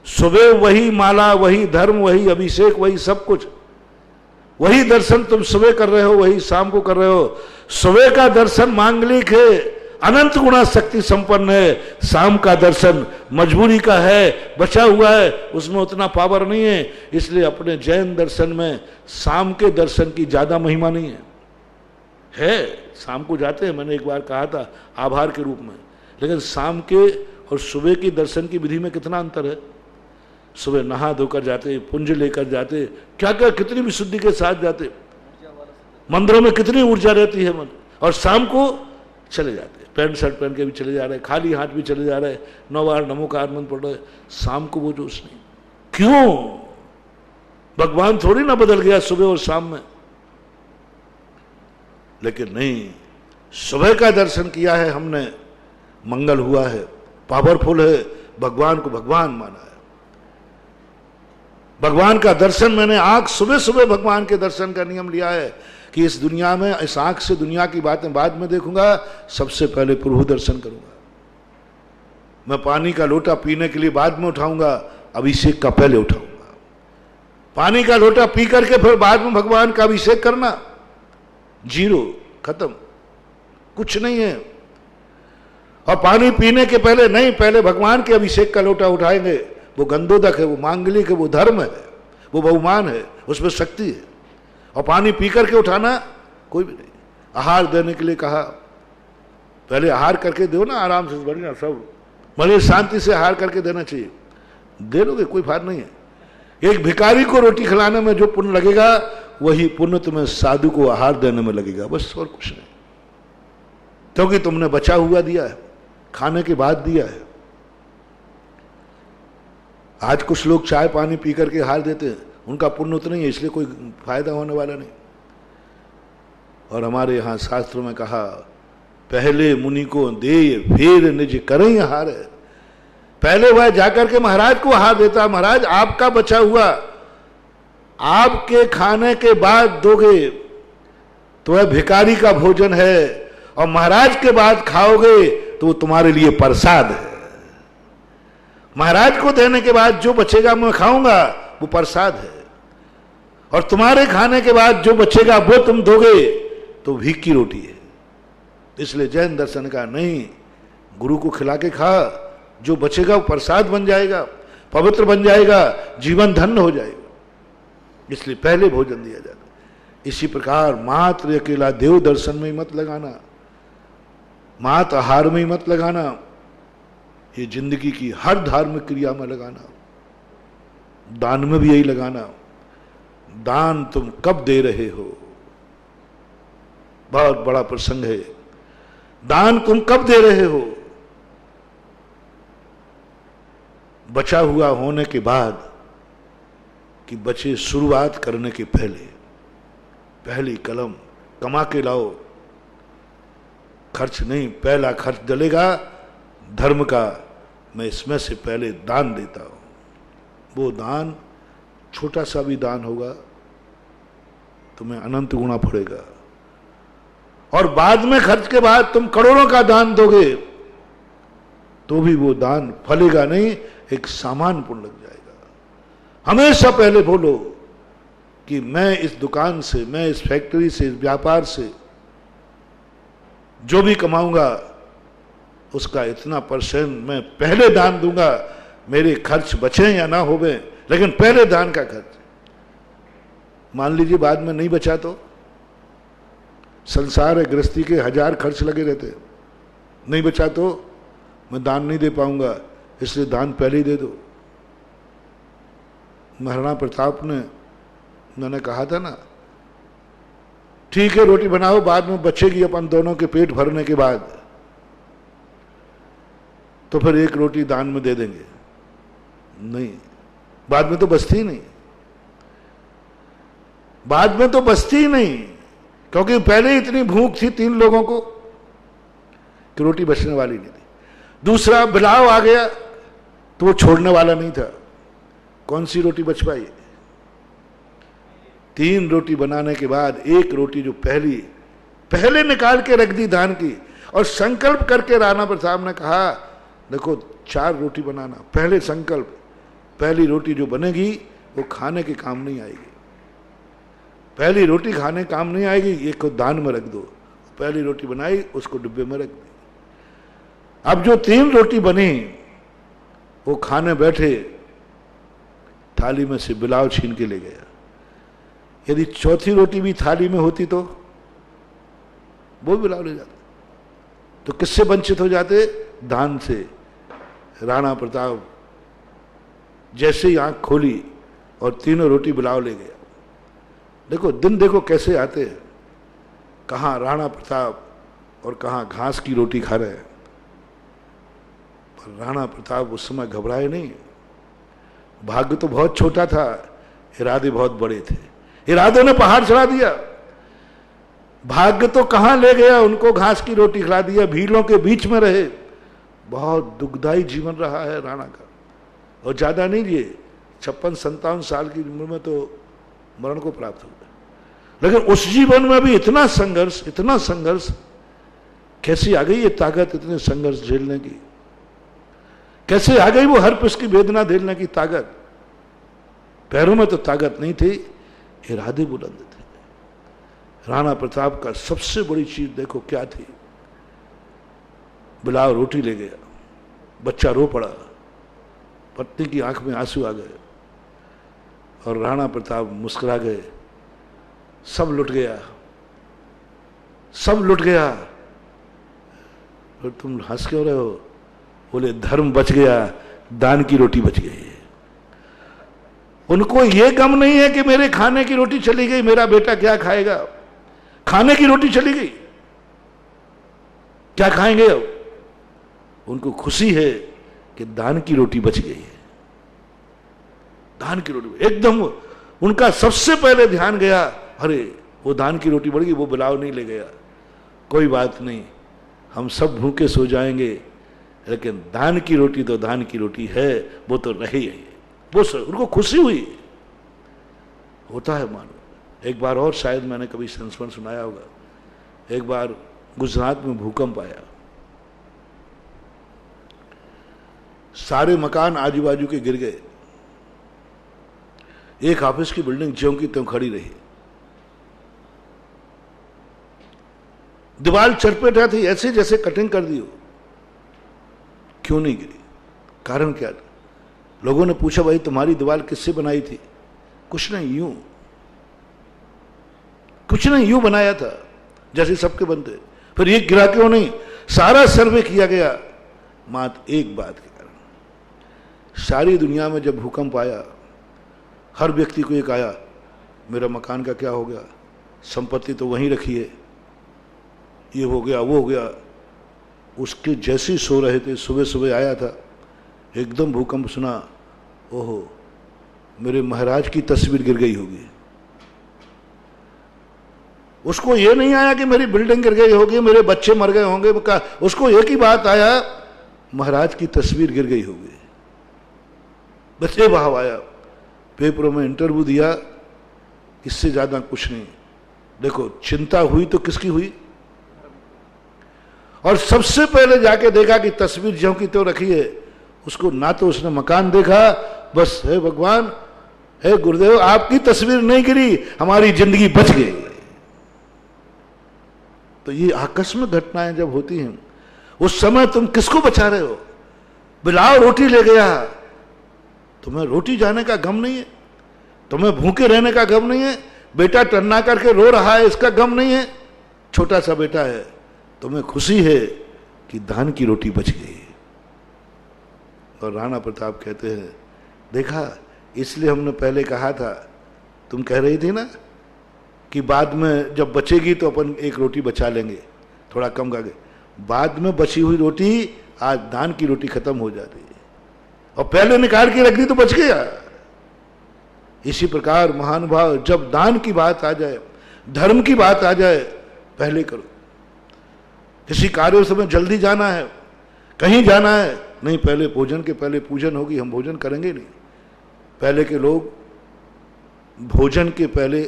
A: सुबह वही माला, वही धर्म, वही अभिषेक, वही सब कुछ, वही दर्शन तुम सुबह कर रहे हो, वही शाम को कर रहे हो। सुबह का दर्शन मांगलिक है, अनंत गुणा शक्ति संपन्न है। शाम का दर्शन मजबूरी का है, बचा हुआ है, उसमें उतना पावर नहीं है। इसलिए अपने जैन दर्शन में शाम के दर्शन की ज्यादा महिमा नहीं है। शाम को जाते हैं, मैंने एक बार कहा था आभार के रूप में, लेकिन शाम के और सुबह की दर्शन की विधि में कितना अंतर है। सुबह नहा धोकर जाते, पुंज लेकर जाते, क्या क्या कितनी विशुद्धि के साथ जाते, मंदिरों में कितनी ऊर्जा रहती है मन, और शाम को चले जाते, पैंट शर्ट पहन के भी चले जा रहे, खाली हाथ भी चले जा रहे, 9 बार नमोकार मंत्र पढ़ रहे। शाम को वो जोश नहीं। क्यों? भगवान थोड़ी ना बदल गया सुबह और शाम में। लेकिन नहीं, सुबह का दर्शन किया है हमने, मंगल हुआ है, पावरफुल है, भगवान को भगवान माना है। भगवान का दर्शन मैंने आंख सुबह सुबह भगवान के दर्शन का नियम लिया है कि इस दुनिया में, इस आंख से दुनिया की बातें बाद में देखूंगा, सबसे पहले प्रभु दर्शन करूंगा। मैं पानी का लोटा पीने के लिए बाद में उठाऊंगा, अभिषेक का पहले उठाऊंगा। पानी का लोटा पी करके फिर बाद में भगवान का अभिषेक करना, जीरो, खत्म, कुछ नहीं है। और पानी पीने के पहले नहीं, पहले भगवान के अभिषेक का लोटा उठाएंगे। वो गंधोदक है, वो मांगलिक है, वो धर्म है, वो बहुमान है, उसमें शक्ति है। और पानी पी करके उठाना कोई भी नहीं। आहार देने के लिए कहा, पहले आहार करके दो ना, आराम से, बढ़िया सब, बड़े शांति से आहार करके देना चाहिए। दे लोगे, कोई बात नहीं है। एक भिखारी को रोटी खिलाने में जो पुण्य लगेगा, वही पुण्य तुम्हें साधु को आहार देने में लगेगा, बस, और कुछ नहीं। क्योंकि तुमने बचा हुआ दिया है, खाने के बाद दिया है। आज कुछ लोग चाय पानी पी करके आहार देते हैं, उनका पुण्य उतना ही है, इसलिए कोई फायदा होने वाला नहीं। और हमारे यहाँ शास्त्रों में कहा, पहले मुनि को दे फिर निज करें आहार। पहले वह जाकर के महाराज को आहार देता, महाराज आपका बचा हुआ आपके खाने के बाद दोगे तो वह भिखारी का भोजन है, और महाराज के बाद खाओगे तो वो तुम्हारे लिए प्रसाद है। महाराज को देने के बाद जो बचेगा मैं खाऊंगा, वो प्रसाद है। और तुम्हारे खाने के बाद जो बचेगा वो तुम दोगे तो भीख की रोटी है। इसलिए जैन दर्शन का नहीं, गुरु को खिला के खा, जो बचेगा वो प्रसाद बन जाएगा, पवित्र बन जाएगा, जीवन धन्य हो जाएगा। इसलिए पहले भोजन दिया जाता है। इसी प्रकार मात्र अकेला देव दर्शन में ही मत लगाना, मात्र आहार में ही मत लगाना, ये जिंदगी की हर धार्मिक क्रिया में लगाना। दान में भी यही लगाना। दान तुम कब दे रहे हो, बहुत बड़ा प्रसंग है। दान तुम कब दे रहे हो? बचा हुआ होने के बाद कि बचे शुरुआत करने के पहले, पहली कलम कमा के लाओ, खर्च नहीं। पहला खर्च डलेगा धर्म का, मैं इसमें से पहले दान देता हूं। वो दान छोटा सा भी दान होगा तुम्हें अनंत गुणा पड़ेगा। और बाद में खर्च के बाद तुम करोड़ों का दान दोगे तो भी वो दान फलेगा नहीं, एक सामान पुण्य लग जाएगा। हमेशा पहले बोलो कि मैं इस दुकान से, मैं इस फैक्ट्री से, इस व्यापार से जो भी कमाऊंगा उसका इतना % मैं पहले दान दूंगा, मेरे खर्च बचे या ना होवे, लेकिन पहले दान का खर्च। मान लीजिए बाद में नहीं बचा तो संसार है, गृहस्थी के 1000 खर्च लगे रहते, नहीं बचा तो मैं दान नहीं दे पाऊंगा, इसलिए दान पहले ही दे दो। महाराणा प्रताप ने, मैंने कहा था ना, ठीक है रोटी बनाओ, बाद में बचेगी अपन दोनों के पेट भरने के बाद, तो फिर एक रोटी दान में दे देंगे। नहीं, बाद में तो बचती ही नहीं, बाद में तो बचती ही नहीं, क्योंकि पहले इतनी भूख थी 3 लोगों को कि रोटी बचने वाली नहीं थी। दूसरा बिलाव आ गया तो वो छोड़ने वाला नहीं था, कौन सी रोटी बच पाई? 3 रोटी बनाने के बाद एक रोटी जो पहले निकाल के रख दी दान की, और संकल्प करके राणा प्रताप ने कहा देखो 4 रोटी बनाना, पहले संकल्प, पहली रोटी जो बनेगी वो खाने के काम नहीं आएगी, पहली रोटी खाने काम नहीं आएगी, एक को दान में रख दो। पहली रोटी बनाई, उसको डिब्बे में रख दी। अब जो 3 रोटी बनी वो खाने बैठे, थाली में से बिलाव छीन के ले गया। यदि चौथी रोटी भी थाली में होती तो वो बिलाव ले जाते, तो किससे वंचित हो जाते? दान से। राणा प्रताप जैसे ही आंख खोली और तीनों रोटी बिलाव ले गया। देखो दिन देखो कैसे आते हैं, कहाँ राणा प्रताप और कहाँ घास की रोटी खा रहे हैं। पर राणा प्रताप उस समय घबराए नहीं, भाग्य तो बहुत छोटा था, इरादे बहुत बड़े थे। इरादों ने पहाड़ चढ़ा दिया। भाग्य तो कहाँ ले गया, उनको घास की रोटी खिला दिया, भीलों के बीच में रहे। बहुत दुखदायी जीवन रहा है राणा का, और ज्यादा नहीं लिए, 56-57 साल की उम्र में तो मरण को प्राप्त हो गया। लेकिन उस जीवन में भी इतना संघर्ष, कैसी आ गई ये ताकत इतने संघर्ष झेलने की? कैसे आ गई वो हर पल की वेदना झेलने की ताकत? पैरों में तो ताकत नहीं थी, इरादे बुलंद थे। राणा प्रताप का सबसे बड़ी चीज देखो क्या थी? बिलाव रोटी ले गया, बच्चा रो पड़ा, पत्नी की आंख में आंसू आ गए और राणा प्रताप मुस्कुरा गए। सब लुट गया, सब लुट गया। फिर तुम हंस क्यों रहे हो? बोले धर्म बच गया, दान की रोटी बच गई। उनको ये गम नहीं है कि मेरे खाने की रोटी चली गई, मेरा बेटा क्या खाएगा। खाने की रोटी चली गई, क्या खाएंगे अब? उनको खुशी है कि दान की रोटी बच गई है। दान की रोटी एकदम उनका सबसे पहले ध्यान गया, अरे वो दान की रोटी बढ़ गई, वो बिलाव नहीं ले गया। कोई बात नहीं, हम सब भूखे सो जाएंगे, लेकिन दान की रोटी तो दान की रोटी है, वो तो रही है। वो उनको खुशी हुई। होता है मानो। एक बार और शायद मैंने कभी संस्मरण सुनाया होगा, एक बार गुजरात में भूकंप आया, सारे मकान आजू बाजू के गिर गए। एक ऑफिस की बिल्डिंग ज्यों की त्यों खड़ी रही। दीवार चरपेटा थी, ऐसे जैसे कटिंग कर दी हो। क्यों नहीं गिरी? कारण क्या था? लोगों ने पूछा, भाई तुम्हारी दीवार किससे बनाई थी? कुछ नहीं, यूं, कुछ नहीं, यूं बनाया था जैसे सबके बनते। फिर ये गिरा क्यों नहीं? सारा सर्वे किया गया मात्र एक बात के कारण। सारी दुनिया में जब भूकंप आया, हर व्यक्ति को एक आया, मेरा मकान का क्या हो गया, संपत्ति तो वहीं रखी है, ये हो गया वो हो गया। उसके जैसे सो रहे थे, सुबह सुबह आया था, एकदम भूकंप सुना, ओहो मेरे महाराज की तस्वीर गिर गई होगी। उसको ये नहीं आया कि मेरी बिल्डिंग गिर गई होगी, मेरे बच्चे मर गए होंगे, उसको एक ही बात आया, महाराज की तस्वीर गिर गई होगी। बच्चे भाव आया, पेपरों में इंटरव्यू दिया, इससे ज्यादा कुछ नहीं। देखो चिंता हुई तो किसकी हुई? और सबसे पहले जाके देखा कि तस्वीर ज्यों की त्यों रखी है, उसको ना तो उसने मकान देखा, बस हे भगवान, हे गुरुदेव, आपकी तस्वीर नहीं गिरी, हमारी जिंदगी बच गई। तो ये आकस्मिक घटनाएं जब होती हैं, उस समय तुम किसको बचा रहे हो? बिलाव रोटी ले गया, तुम्हें रोटी जाने का गम नहीं है, तुम्हें भूखे रहने का गम नहीं है, बेटा टन्ना करके रो रहा है इसका गम नहीं है, छोटा सा बेटा है, तुम्हें खुशी है कि धान की रोटी बच गई। और राणा प्रताप कहते हैं, देखा, इसलिए हमने पहले कहा था, तुम कह रही थी ना कि बाद में जब बचेगी तो अपन एक रोटी बचा लेंगे, थोड़ा कम खा गए, बाद में बची हुई रोटी आज धान की रोटी खत्म हो जाती है, और पहले निकाल के रख दी तो बच गया। इसी प्रकार महानुभाव, जब दान की बात आ जाए, धर्म की बात आ जाए, पहले करो। किसी कार्य से में जल्दी जाना है, कहीं जाना है, नहीं, पहले भोजन के पहले पूजन होगी, हम भोजन करेंगे नहीं। पहले के लोग भोजन के पहले,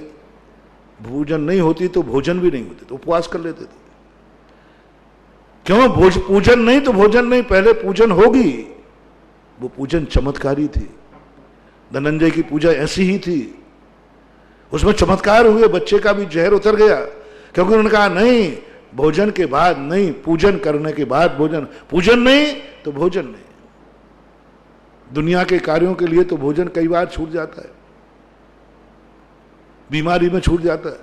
A: भोजन नहीं होती तो भोजन भी नहीं होते, तो उपवास कर लेते थे। क्यों? पूजन नहीं तो भोजन नहीं, पहले पूजन होगी। वो पूजन चमत्कारी थी। धनंजय की पूजा ऐसी ही थी, उसमें चमत्कार हुए, बच्चे का भी जहर उतर गया, क्योंकि उन्होंने कहा नहीं, भोजन के बाद नहीं, पूजन करने के बाद भोजन, पूजन नहीं तो भोजन नहीं। दुनिया के कार्यों के लिए तो भोजन कई बार छूट जाता है, बीमारी में छूट जाता है,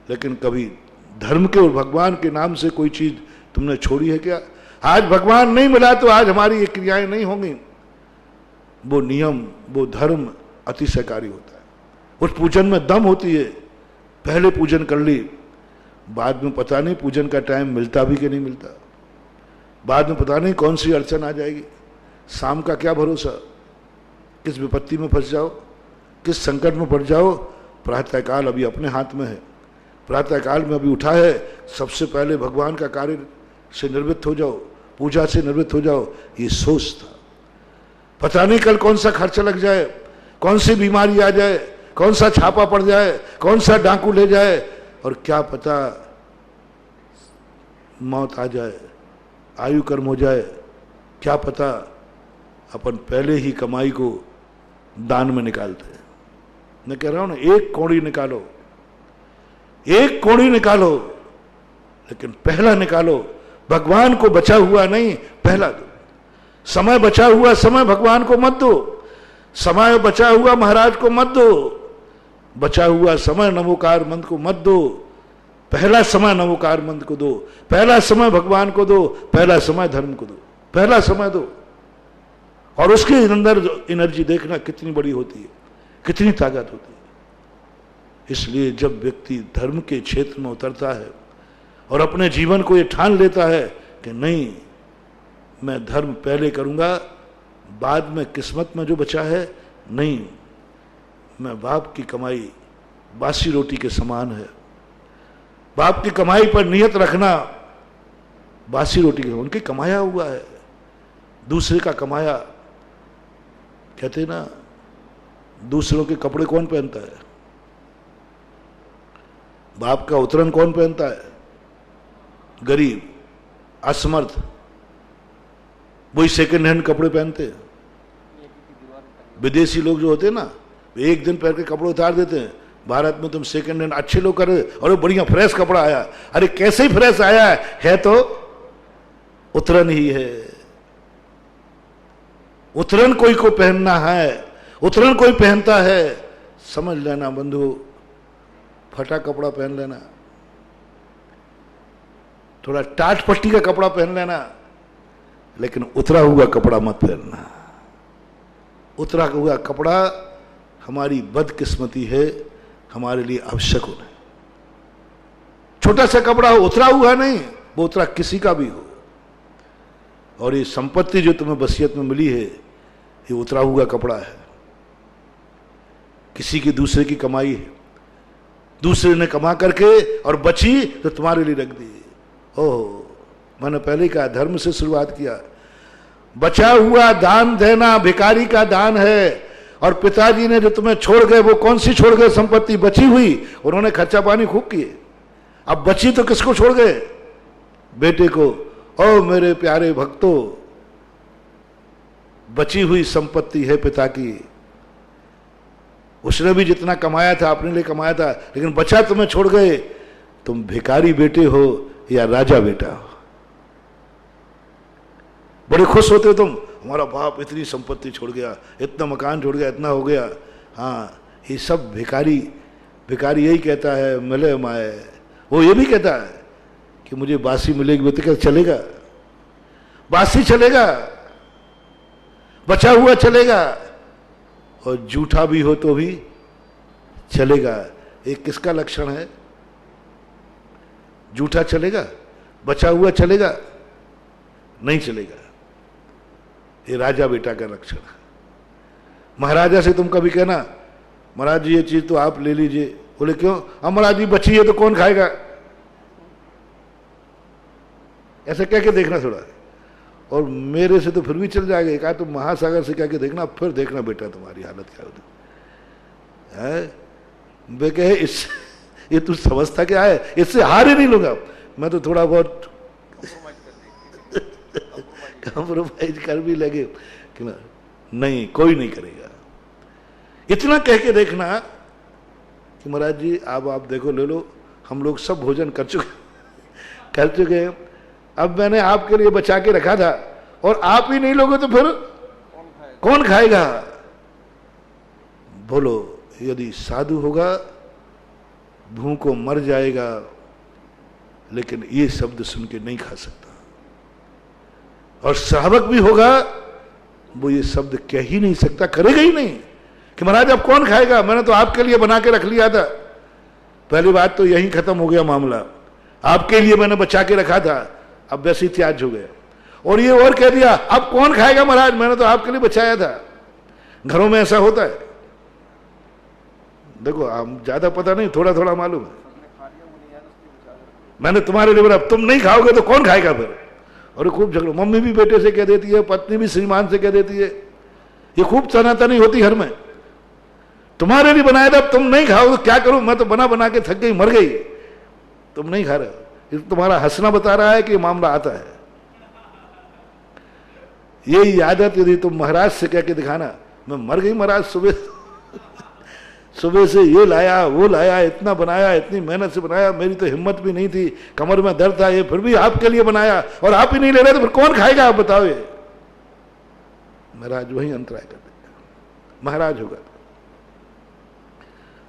A: लेकिन कभी धर्म के और भगवान के नाम से कोई चीज तुमने छोड़ी है क्या? आज भगवान नहीं मिला तो आज हमारी ये क्रियाएं नहीं होंगी। वो नियम, वो धर्म अतिशयकारी होता है। उस पूजन में दम होती है, पहले पूजन कर ली, बाद में पता नहीं पूजन का टाइम मिलता भी कि नहीं मिलता, बाद में पता नहीं कौन सी अड़चन आ जाएगी, शाम का क्या भरोसा, किस विपत्ति में फंस जाओ, किस संकट में पड़ जाओ। प्रातःकाल अभी अपने हाथ में है, प्रातःकाल में अभी उठा है, सबसे पहले भगवान का कार्य से निर्वृत्त हो जाओ, पूजा से निर्वृत्त हो जाओ, ये सोच था। पता नहीं कल कौन सा खर्च लग जाए, कौन सी बीमारी आ जाए, कौन सा छापा पड़ जाए, कौन सा डाकू ले जाए, और क्या पता मौत आ जाए, आयु कर्म हो जाए, क्या पता। अपन पहले ही कमाई को दान में निकालते हैं। मैं कह रहा हूं ना, एक कौड़ी निकालो, एक कौड़ी निकालो, लेकिन पहला निकालो, भगवान को बचा हुआ नहीं, पहला दो। समय बचा हुआ समय भगवान को मत दो, समय बचा हुआ महाराज को मत दो, बचा हुआ समय नमोकार मंत्र को मत दो, पहला समय नमोकार मंत्र को दो, पहला समय भगवान को दो, पहला समय धर्म को दो, पहला समय दो। और उसके अंदर एनर्जी देखना कितनी बड़ी होती है, कितनी ताकत होती है। इसलिए जब व्यक्ति धर्म के क्षेत्र में उतरता है और अपने जीवन को ये ठान लेता है कि नहीं, मैं धर्म पहले करूंगा, बाद में किस्मत में जो बचा है नहीं, मैं बाप की कमाई बासी रोटी के समान है। बाप की कमाई पर नियत रखना बासी रोटी के, उनकी कमाया हुआ है, दूसरे का कमाया। कहते ना, दूसरों के कपड़े कौन पहनता है? बाप का उतरन कौन पहनता है? गरीब, असमर्थ, वही सेकंड हैंड कपड़े पहनते हैं। विदेशी लोग जो होते हैं ना, एक दिन पहन के कपड़े उतार देते हैं। भारत में तुम सेकंड हैंड अच्छे लोग कर रहे, और बढ़िया फ्रेश कपड़ा आया, अरे कैसे ही फ्रेश आया है तो उतरन ही है। उतरन कोई को पहनना है, उतरन कोई पहनता है, समझ लेना बंधु, फटा कपड़ा पहन लेना, थोड़ा टाट पट्टी का कपड़ा पहन लेना, लेकिन उतरा हुआ कपड़ा मत पहनना। उतरा हुआ कपड़ा हमारी बदकिस्मती है, हमारे लिए आवश्यक होना। छोटा सा कपड़ा हो, उतरा हुआ नहीं, वो उतरा किसी का भी हो। और ये संपत्ति जो तुम्हें वसीयत में मिली है, ये उतरा हुआ कपड़ा है, किसी की दूसरे की कमाई है, दूसरे ने कमा करके और बची तो तुम्हारे लिए रख दी। ओह, मैंने पहले ही कहा, धर्म से शुरुआत किया। बचा हुआ दान देना भिखारी का दान है। और पिताजी ने जो तुम्हें छोड़ गए, वो कौन सी छोड़ गए संपत्ति? बची हुई, उन्होंने खर्चा पानी खूब किए, अब बची तो किसको छोड़ गए? बेटे को, ओ मेरे प्यारे भक्तों, बची हुई संपत्ति है पिता की, उसने भी जितना कमाया था अपने लिए कमाया था, लेकिन बचा तुम्हें छोड़ गए, तुम भिखारी बेटे हो या राजा बेटा हो। बड़े खुश होते हो तुम, हमारा बाप इतनी संपत्ति छोड़ गया, इतना मकान छोड़ गया, इतना हो गया। हाँ, ये सब भिखारी, भिखारी यही कहता है मिले माए। वो ये भी कहता है कि मुझे बासी मिलेगी, तो क्या चलेगा? बासी चलेगा, बचा हुआ चलेगा, और जूठा भी हो तो भी चलेगा। एक किसका लक्षण है? जूठा चलेगा, बचा हुआ चलेगा? नहीं चलेगा। ये राजा बेटा का लक्षण है। महाराजा से तुम कभी कहना, महाराज जी ये चीज तो आप ले लीजिए, बोले क्यों? अब महाराज जी बची है तो कौन खाएगा? ऐसे कह के देखना थोड़ा, और मेरे से तो फिर भी चल जाएगा। कहा तो महासागर से कह के देखना, फिर देखना बेटा तुम्हारी हालत क्या होती है। वे कहे इस ये तू समझता क्या है, इससे हार ही नहीं लूंगा मैं तो, थोड़ा बहुत कंप्रोमाइज कर भी लगे कि नहीं, कोई नहीं करेगा। इतना कह के देखना कि महाराज जी आप देखो, ले लो, हम लोग सब भोजन कर चुके हैं, अब मैंने आपके लिए बचा के रखा था, और आप ही नहीं लोगे तो फिर कौन खाएगा? बोलो, यदि साधु होगा भूखों मर जाएगा, लेकिन ये शब्द सुन के नहीं खा सकता। और श्रावक भी होगा, वो ये शब्द कह ही नहीं सकता, करेगा ही नहीं कि महाराज अब कौन खाएगा, मैंने तो आपके लिए बना के रख लिया था। पहली बात तो यहीं खत्म हो गया मामला, आपके लिए मैंने बचा के रखा था, अब वैसे ही त्याज हो गया। और ये और कह दिया, अब कौन खाएगा महाराज, मैंने तो आपके लिए बचाया था। घरों में ऐसा होता है। देखो, हम ज्यादा पता नहीं, थोड़ा थोड़ा मालूम है। मैंने तुम्हारे लिए बोला, तुम नहीं खाओगे तो कौन खाएगा फिर? और खूब झगड़ो, मम्मी भी बेटे से कह देती है, पत्नी भी श्रीमान से कह देती है, ये खूब तनातनी होती घर में। तुम्हारे लिए बनाया था, तुम नहीं खाओ तो क्या करूं, मैं तो बना बना के थक गई, मर गई, तुम नहीं खा रहे। तुम्हारा हंसना बता रहा है कि मामला आता है। यही आदत यदि तुम महाराज से कह के दिखाना, मैं मर गई महाराज, सुबह से ये लाया वो लाया, इतना बनाया, इतनी मेहनत से बनाया, मेरी तो हिम्मत भी नहीं थी, कमर में दर्द था, ये फिर भी आपके लिए बनाया, और आप ही नहीं ले रहे तो फिर कौन खाएगा आप बताओ? ये महाराज वही अंतराय कर देगा, महाराज होगा।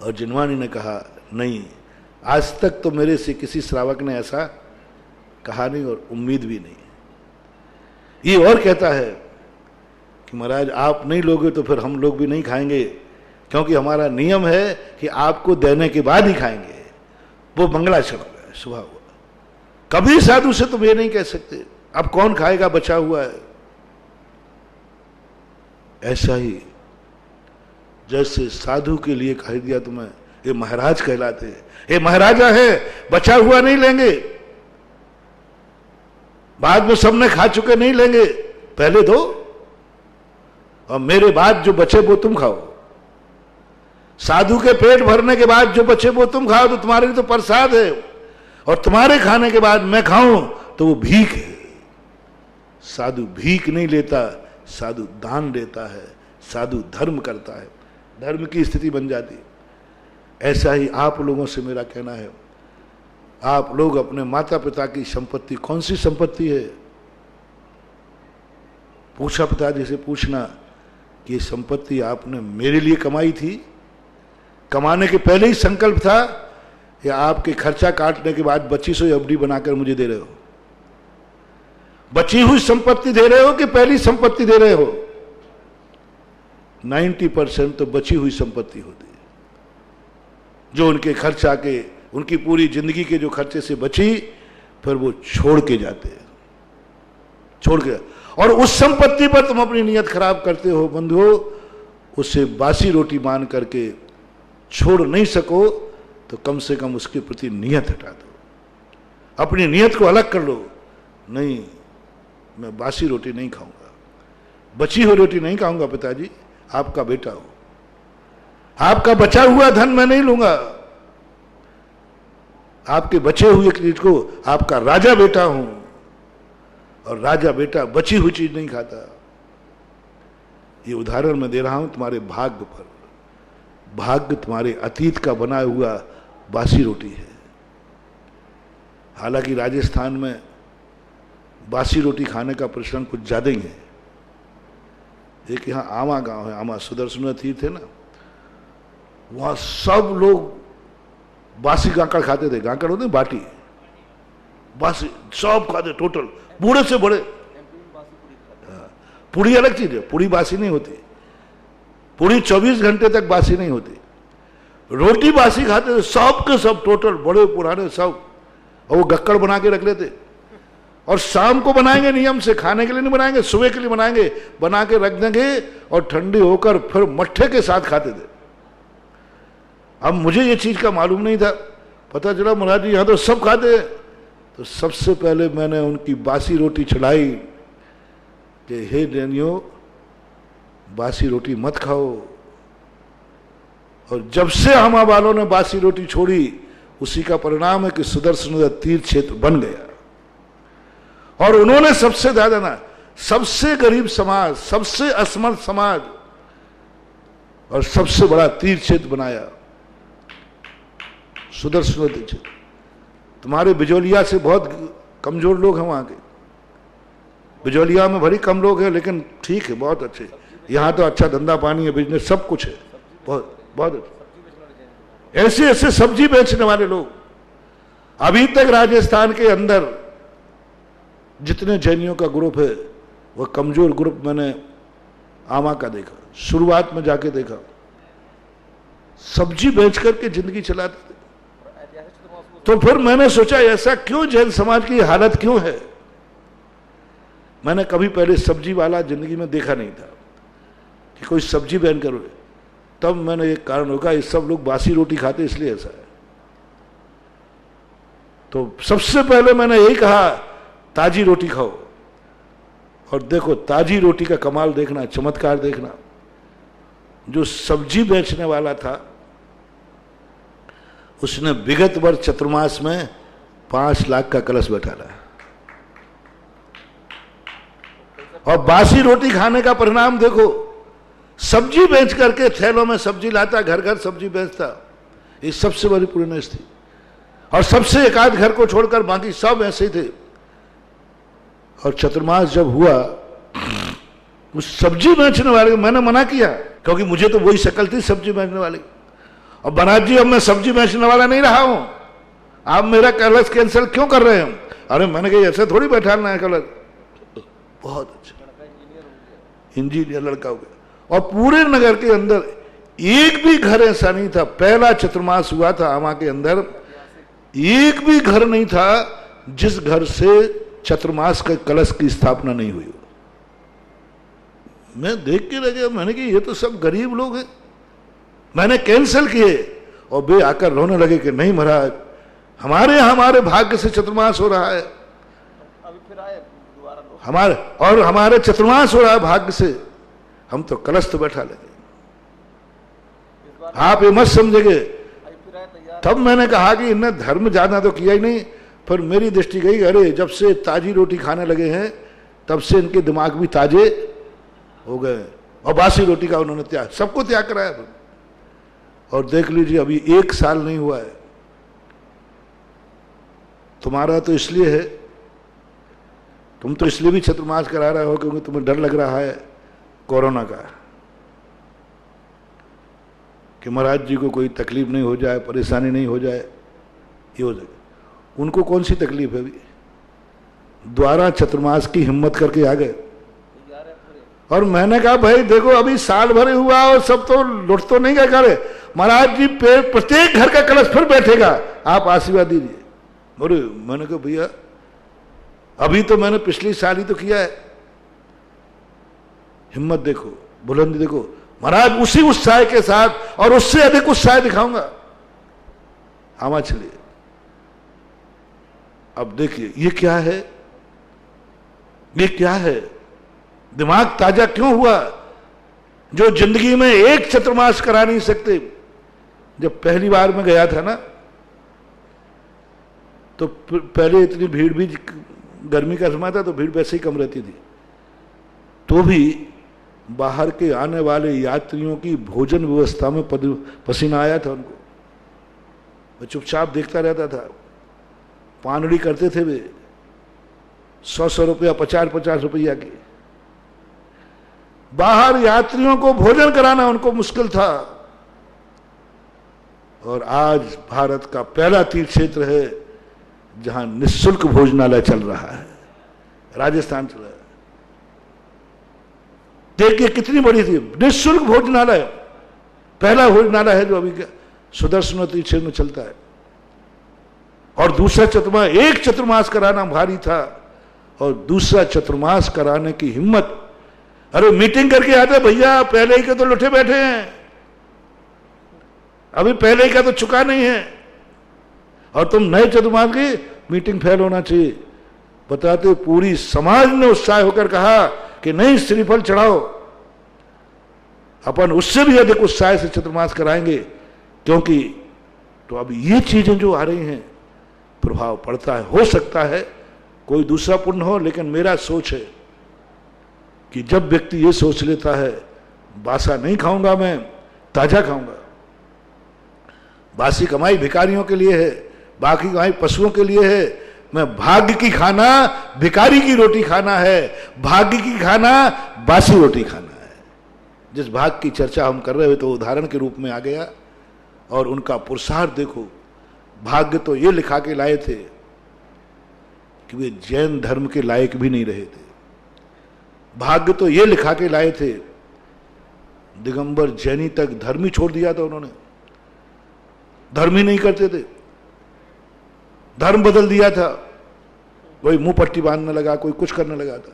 A: और जिनवानी ने कहा, नहीं, आज तक तो मेरे से किसी श्रावक ने ऐसा कहा नहीं, और उम्मीद भी नहीं। ये और कहता है कि महाराज आप नहीं लोगे तो फिर हम लोग भी नहीं खाएंगे, क्योंकि हमारा नियम है कि आपको देने के बाद ही खाएंगे। वो मंगलाचरण है, सुबह हुआ। कभी साधु से तुम ये नहीं कह सकते अब कौन खाएगा, बचा हुआ है। ऐसा ही जैसे साधु के लिए कह दिया तुम्हें, ये महाराज कहलाते हैं, ये महाराजा है, बचा हुआ नहीं लेंगे, बाद में सबने खा चुके नहीं लेंगे, पहले दो, और मेरे बाद जो बचे वो तुम खाओ। साधु के पेट भरने के बाद जो बचे वो तुम खाओ, तो तुम्हारे लिए तो प्रसाद है, और तुम्हारे खाने के बाद मैं खाऊं तो वो भीख है। साधु भीख नहीं लेता, साधु दान देता है, साधु धर्म करता है, धर्म की स्थिति बन जाती। ऐसा ही आप लोगों से मेरा कहना है, आप लोग अपने माता पिता की संपत्ति, कौन सी संपत्ति है, पूछा पिताजी से पूछना कि ये संपत्ति आपने मेरे लिए कमाई थी, कमाने के पहले ही संकल्प था, या आपके खर्चा काटने के बाद बची सोई एफडी बनाकर मुझे दे रहे हो? बची हुई संपत्ति दे रहे हो कि पहली संपत्ति दे रहे हो? 90% तो बची हुई संपत्ति होती है, जो उनके खर्चा के, उनकी पूरी जिंदगी के जो खर्चे से बची, फिर वो छोड़ के जाते हैं, छोड़ के। और उस संपत्ति पर तुम अपनी नियत खराब करते हो बंधुओं, उसे बासी रोटी मान करके छोड़ नहीं सको तो कम से कम उसके प्रति नियत हटा दो, अपनी नियत को अलग कर लो। नहीं, मैं बासी रोटी नहीं खाऊंगा, बची हुई रोटी नहीं खाऊंगा, पिताजी आपका बेटा हो, आपका बचा हुआ धन मैं नहीं लूंगा। आपके बचे हुए चीज को आपका राजा बेटा हूं, और राजा बेटा बची हुई चीज नहीं खाता। ये उदाहरण मैं दे रहा हूं तुम्हारे भाग्य पर। भाग्य तुम्हारे अतीत का बना हुआ बासी रोटी है। हालांकि राजस्थान में बासी रोटी खाने का प्रचलन कुछ ज्यादा ही है। एक यहाँ आमा गांव है, आमा सुदर्शन तीर्थ है ना, वहां सब लोग बासी गाकड़ खाते थे। गाकड़ होते बाटी, बासी सब खाते टोटल, बूढ़े से बड़े। पूड़ी अलग चीज है, पूड़ी बासी नहीं होती। पूड़ी 24 घंटे तक बासी नहीं होती। रोटी बासी खाते थे सब के सब, टोटल बड़े पुराने सब। और वो गक्कड़ बना के रख लेते, और शाम को बनाएंगे नियम से, खाने के लिए नहीं बनाएंगे, सुबह के लिए बनाएंगे, बना के रख देंगे और ठंडी होकर फिर मट्ठे के साथ खाते थे। अब मुझे ये चीज का मालूम नहीं था, पता चला महाराज जी यहां तो सब खाते हैं। तो सबसे पहले मैंने उनकी बासी रोटी चढ़ाई कि हे नैनियो, बासी रोटी मत खाओ। और जब से हम वालों ने बासी रोटी छोड़ी, उसी का परिणाम है कि सुदर्शन तीर्थ क्षेत्र बन गया। और उन्होंने सबसे ज्यादा ना, सबसे गरीब समाज, सबसे असमर्थ समाज और सबसे बड़ा तीर्थ क्षेत्र बनाया सुदर्शन तीर्थ क्षेत्र। तुम्हारे बिजोलिया से बहुत कमजोर लोग हैं वहां के। बिजोलिया में भरी कम लोग हैं, लेकिन ठीक है, बहुत अच्छे। यहाँ तो अच्छा धंधा पानी है, बिजनेस सब कुछ है, बहुत बहुत अच्छा। ऐसे ऐसे सब्जी बेचने वाले लोग। अभी तक राजस्थान के अंदर जितने जैनियों का ग्रुप है, वह कमजोर ग्रुप मैंने आमा का देखा। शुरुआत में जाके देखा, सब्जी बेच करके जिंदगी चलाते थे। तो फिर मैंने सोचा ऐसा क्यों, जैन समाज की हालत क्यों है। मैंने कभी पहले सब्जी वाला जिंदगी में देखा नहीं था कि कोई सब्जी बैन करो। तब मैंने एक कारण होगा, ये सब लोग बासी रोटी खाते इसलिए ऐसा है। तो सबसे पहले मैंने यही कहा, ताजी रोटी खाओ। और देखो ताजी रोटी का कमाल देखना, चमत्कार देखना। जो सब्जी बेचने वाला था, उसने विगत वर्ष चतुर्मास में 5 लाख का कलश बैठाला। और बासी रोटी खाने का परिणाम देखो, सब्जी बेच करके थैलों में सब्जी लाता, घर घर सब्जी बेचता। ये सबसे बड़ी पुण्यनश थी। और सबसे एकाध घर को छोड़कर बाकी सब ऐसे ही थे। और चतुर्मास जब हुआ, उस सब्जी बेचने वाले को मैंने मना किया, क्योंकि मुझे तो वही शक्ल थी सब्जी बेचने वाली। और महाराज जी अब मैं सब्जी बेचने वाला नहीं रहा हूं, आप मेरा कलश कैंसिल क्यों कर रहे हैं। अरे मैंने कहा ऐसे थोड़ी बैठाना है कलश। बहुत अच्छा इंजीनियर लड़का हो गया। और पूरे नगर के अंदर एक भी घर ऐसा नहीं था, पहला चतुर्मास हुआ था आमा के अंदर, एक भी घर नहीं था जिस घर से चतुर्मास के कलश की स्थापना नहीं हुई। मैं देख के रह गया, मैंने कहा ये तो सब गरीब लोग हैं। मैंने कैंसिल किए और वे आकर रोने लगे कि नहीं महाराज, हमारे भाग्य से चतुर्मास हो रहा है,
C: अभी फिर आए दोबारा लोग।
A: हमारे चतुर्मास हो रहा है भाग्य से, हम तो कलश तो बैठा लेंगे, आप ये मत समझेंगे। तब मैंने कहा कि इनने धर्म ज्यादा तो किया ही नहीं। फिर मेरी दृष्टि गई, अरे जब से ताजी रोटी खाने लगे हैं तब से इनके दिमाग भी ताजे हो गए। और बासी रोटी का उन्होंने त्याग, सबको त्याग कराया। और देख लीजिए अभी 1 साल नहीं हुआ है। तुम्हारा तो इसलिए है, तुम तो इसलिए भी चतुर्मास करा रहे हो क्योंकि तुम्हें डर लग रहा है कोरोना का, कि महाराज जी को कोई तकलीफ नहीं हो जाए, परेशानी नहीं हो जाए, ये हो जाए। उनको कौन सी तकलीफ है। अभी द्वारा चतुर्मास की हिम्मत करके आ गए। और मैंने कहा भाई देखो अभी साल भर हुआ और सब तो लुट तो नहीं गए करे, महाराज जी प्रत्येक घर का कलश फिर बैठेगा, आप आशीर्वाद दीजिए। बोले मैंने कहा भैया अभी तो मैंने पिछली साल ही तो किया है, हिम्मत देखो, बुलंदी देखो। महाराज उसी उत्साह के साथ और उससे अधिक उत्साह दिखाऊंगा। आमा चलिए। अब देखिए ये क्या है, ये क्या है, दिमाग ताजा क्यों हुआ। जो जिंदगी में एक चतुर्मास करा नहीं सकते। जब पहली बार मैं गया था ना, तो पहले इतनी भीड़ भी, गर्मी का समय था तो भीड़ वैसे ही कम रहती थी, तो भी बाहर के आने वाले यात्रियों की भोजन व्यवस्था में पसीना आया था उनको। मैं चुपचाप देखता रहता था। पानड़ी करते थे वे 100 रुपया, 50 रुपया की। बाहर यात्रियों को भोजन कराना उनको मुश्किल था। और आज भारत का पहला तीर्थ क्षेत्र है जहां निःशुल्क भोजनालय चल रहा है, राजस्थान चल रहा है। देखिए कितनी बड़ी थी, निःशुल्क भोजनालय, पहला भोजनालय है जो अभी सुदर्शन तीर्थ क्षेत्र में चलता है। और दूसरा चतुर्मास, एक चतुर्मास कराना भारी था, और दूसरा चतुर्मास कराने की हिम्मत, अरे मीटिंग करके आते भैया, पहले ही के तो लुटे बैठे हैं, अभी पहले ही का तो चुका नहीं है, और तुम नए चतुर्मास की मीटिंग फेल होना चाहिए। बताते पूरी समाज ने उत्साह होकर कहा कि नहीं, श्रीफल चढ़ाओ, अपन उससे भी अधिक उत्साह से चतुर्मास कराएंगे, क्योंकि तो अब ये चीजें जो आ रही हैं प्रभाव पड़ता है। हो सकता है कोई दूसरा पुण्य हो, लेकिन मेरा सोच है कि जब व्यक्ति ये सोच लेता है बासा नहीं खाऊंगा मैं, ताजा खाऊंगा। बासी कमाई भिखारियों के लिए है, बाकी कमाई पशुओं के लिए है। मैं भाग्य की खाना भिखारी की रोटी खाना है, भाग्य की खाना बासी रोटी खाना है। जिस भाग की चर्चा हम कर रहे हो तो उदाहरण के रूप में आ गया, और उनका पुरुषार्थ देखो। भाग्य तो ये लिखा के लाए थे कि वे जैन धर्म के लायक भी नहीं रहे थे। भाग्य तो ये लिखा के लाए थे, दिगंबर जैनी तक धर्म ही छोड़ दिया था उन्होंने, धर्म ही नहीं करते थे, धर्म बदल दिया था। कोई मुंह पट्टी बांधने लगा, कोई कुछ करने लगा था।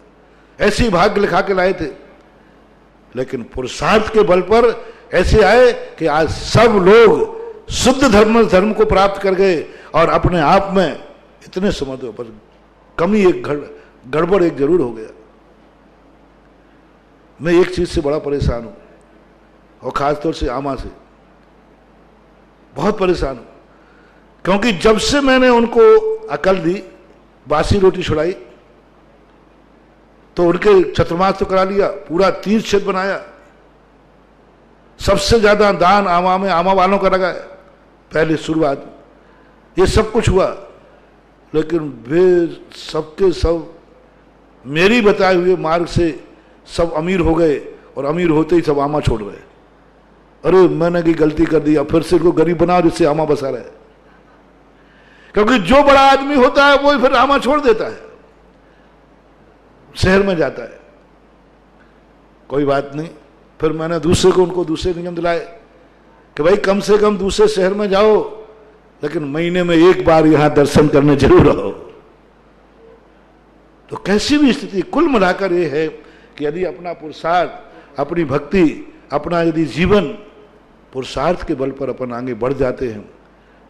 A: ऐसे ही भाग्य लिखा के लाए थे, लेकिन पुरुषार्थ के बल पर ऐसे आए कि आज सब लोग शुद्ध धर्म को प्राप्त कर गए, और अपने आप में इतने समझो, पर कमी एक गड़बड़ एक जरूर हो गया। मैं एक चीज से बड़ा परेशान हूं, और खासतौर से आमा से बहुत परेशान हूं, क्योंकि जब से मैंने उनको अकल दी, बासी रोटी छुड़ाई, तो उनके चतुर्मास तो करा लिया, पूरा तीर्थ क्षेत्र बनाया, सबसे ज्यादा दान आमा में, आमा वालों का लगा है पहले शुरुआत, ये सब कुछ हुआ, लेकिन वे सबके सब मेरी बताए हुए मार्ग से सब अमीर हो गए, और अमीर होते ही सब आमा छोड़ रहे। अरे मैंने की गलती कर दी, अब फिर से इनको गरीब बनाओ जिससे आमा बसा रहे, क्योंकि जो बड़ा आदमी होता है वो फिर आमा छोड़ देता है, शहर में जाता है। कोई बात नहीं, फिर मैंने दूसरे को, उनको दूसरे नियम दिलाए कि भाई कम से कम दूसरे शहर में जाओ, लेकिन महीने में एक बार यहां दर्शन करने जरूर आओ। तो कैसी भी स्थिति, कुल मिलाकर यह है कि यदि अपना पुरुषार्थ, अपनी भक्ति, अपना यदि जीवन पुरुषार्थ के बल पर अपन आगे बढ़ जाते हैं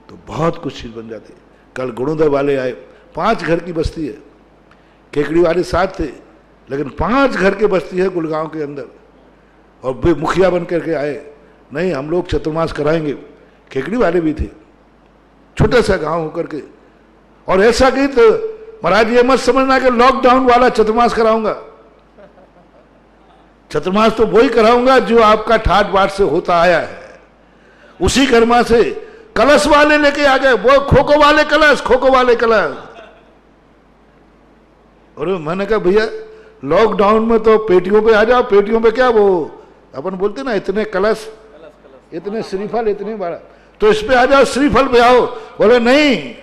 A: तो बहुत कुछ चीज बन जाती है। कल गुणोदय वाले आए, 5 घर की बस्ती है, केकड़ी वाले 7 थे, लेकिन 5 घर की बस्ती है गुड़गांव के अंदर, और वे मुखिया बन करके आए, नहीं हम लोग चतुर्मास कराएंगे। केकड़ी वाले भी थे, छोटा सा गांव होकर के, और ऐसा कि तो महाराज ये मत समझना कि लॉकडाउन वाला चतुर्मास कराऊंगा। चतुर्मास तो वही कराऊंगा जो आपका ठाट बाट से होता आया है, उसी कर्मा से। कलश वाले लेके आ गए, वो खोखो वाले कलश, खोखो वाले कलश। और मैंने कहा भैया लॉकडाउन में तो पेटियों पे आ जाओ, पेटियों पे क्या वो अपन बोलते ना, इतने कलश, इतने श्रीफल, इतने बड़ा, तो इस पे आ जाओ, श्रीफल पे आओ। बोले नहीं,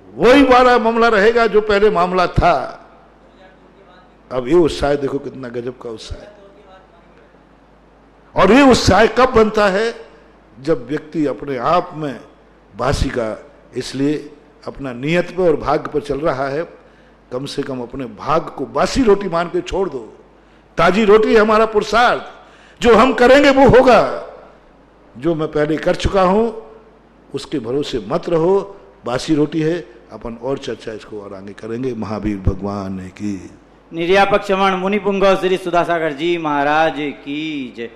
A: वही वाला मामला रहेगा जो पहले मामला था। अब ये उत्साह देखो कितना गजब का उत्साह है। और ये उत्साह कब बनता है? जब व्यक्ति अपने आप में बासी का, इसलिए अपना नियत पे और भाग्य पर चल रहा है, कम से कम अपने भाग्य को बासी रोटी मान के छोड़ दो। ताजी रोटी है हमारा पुरुषार्थ, जो हम करेंगे वो होगा। जो मैं पहले कर चुका हूं उसके भरोसे मत रहो, बासी रोटी है। अपन और चर्चा इसको और आगे करेंगे। महावीर भगवान की
D: निर्यापक क्षमण मुनि पुंगव श्री सुधासागर जी महाराज की जय।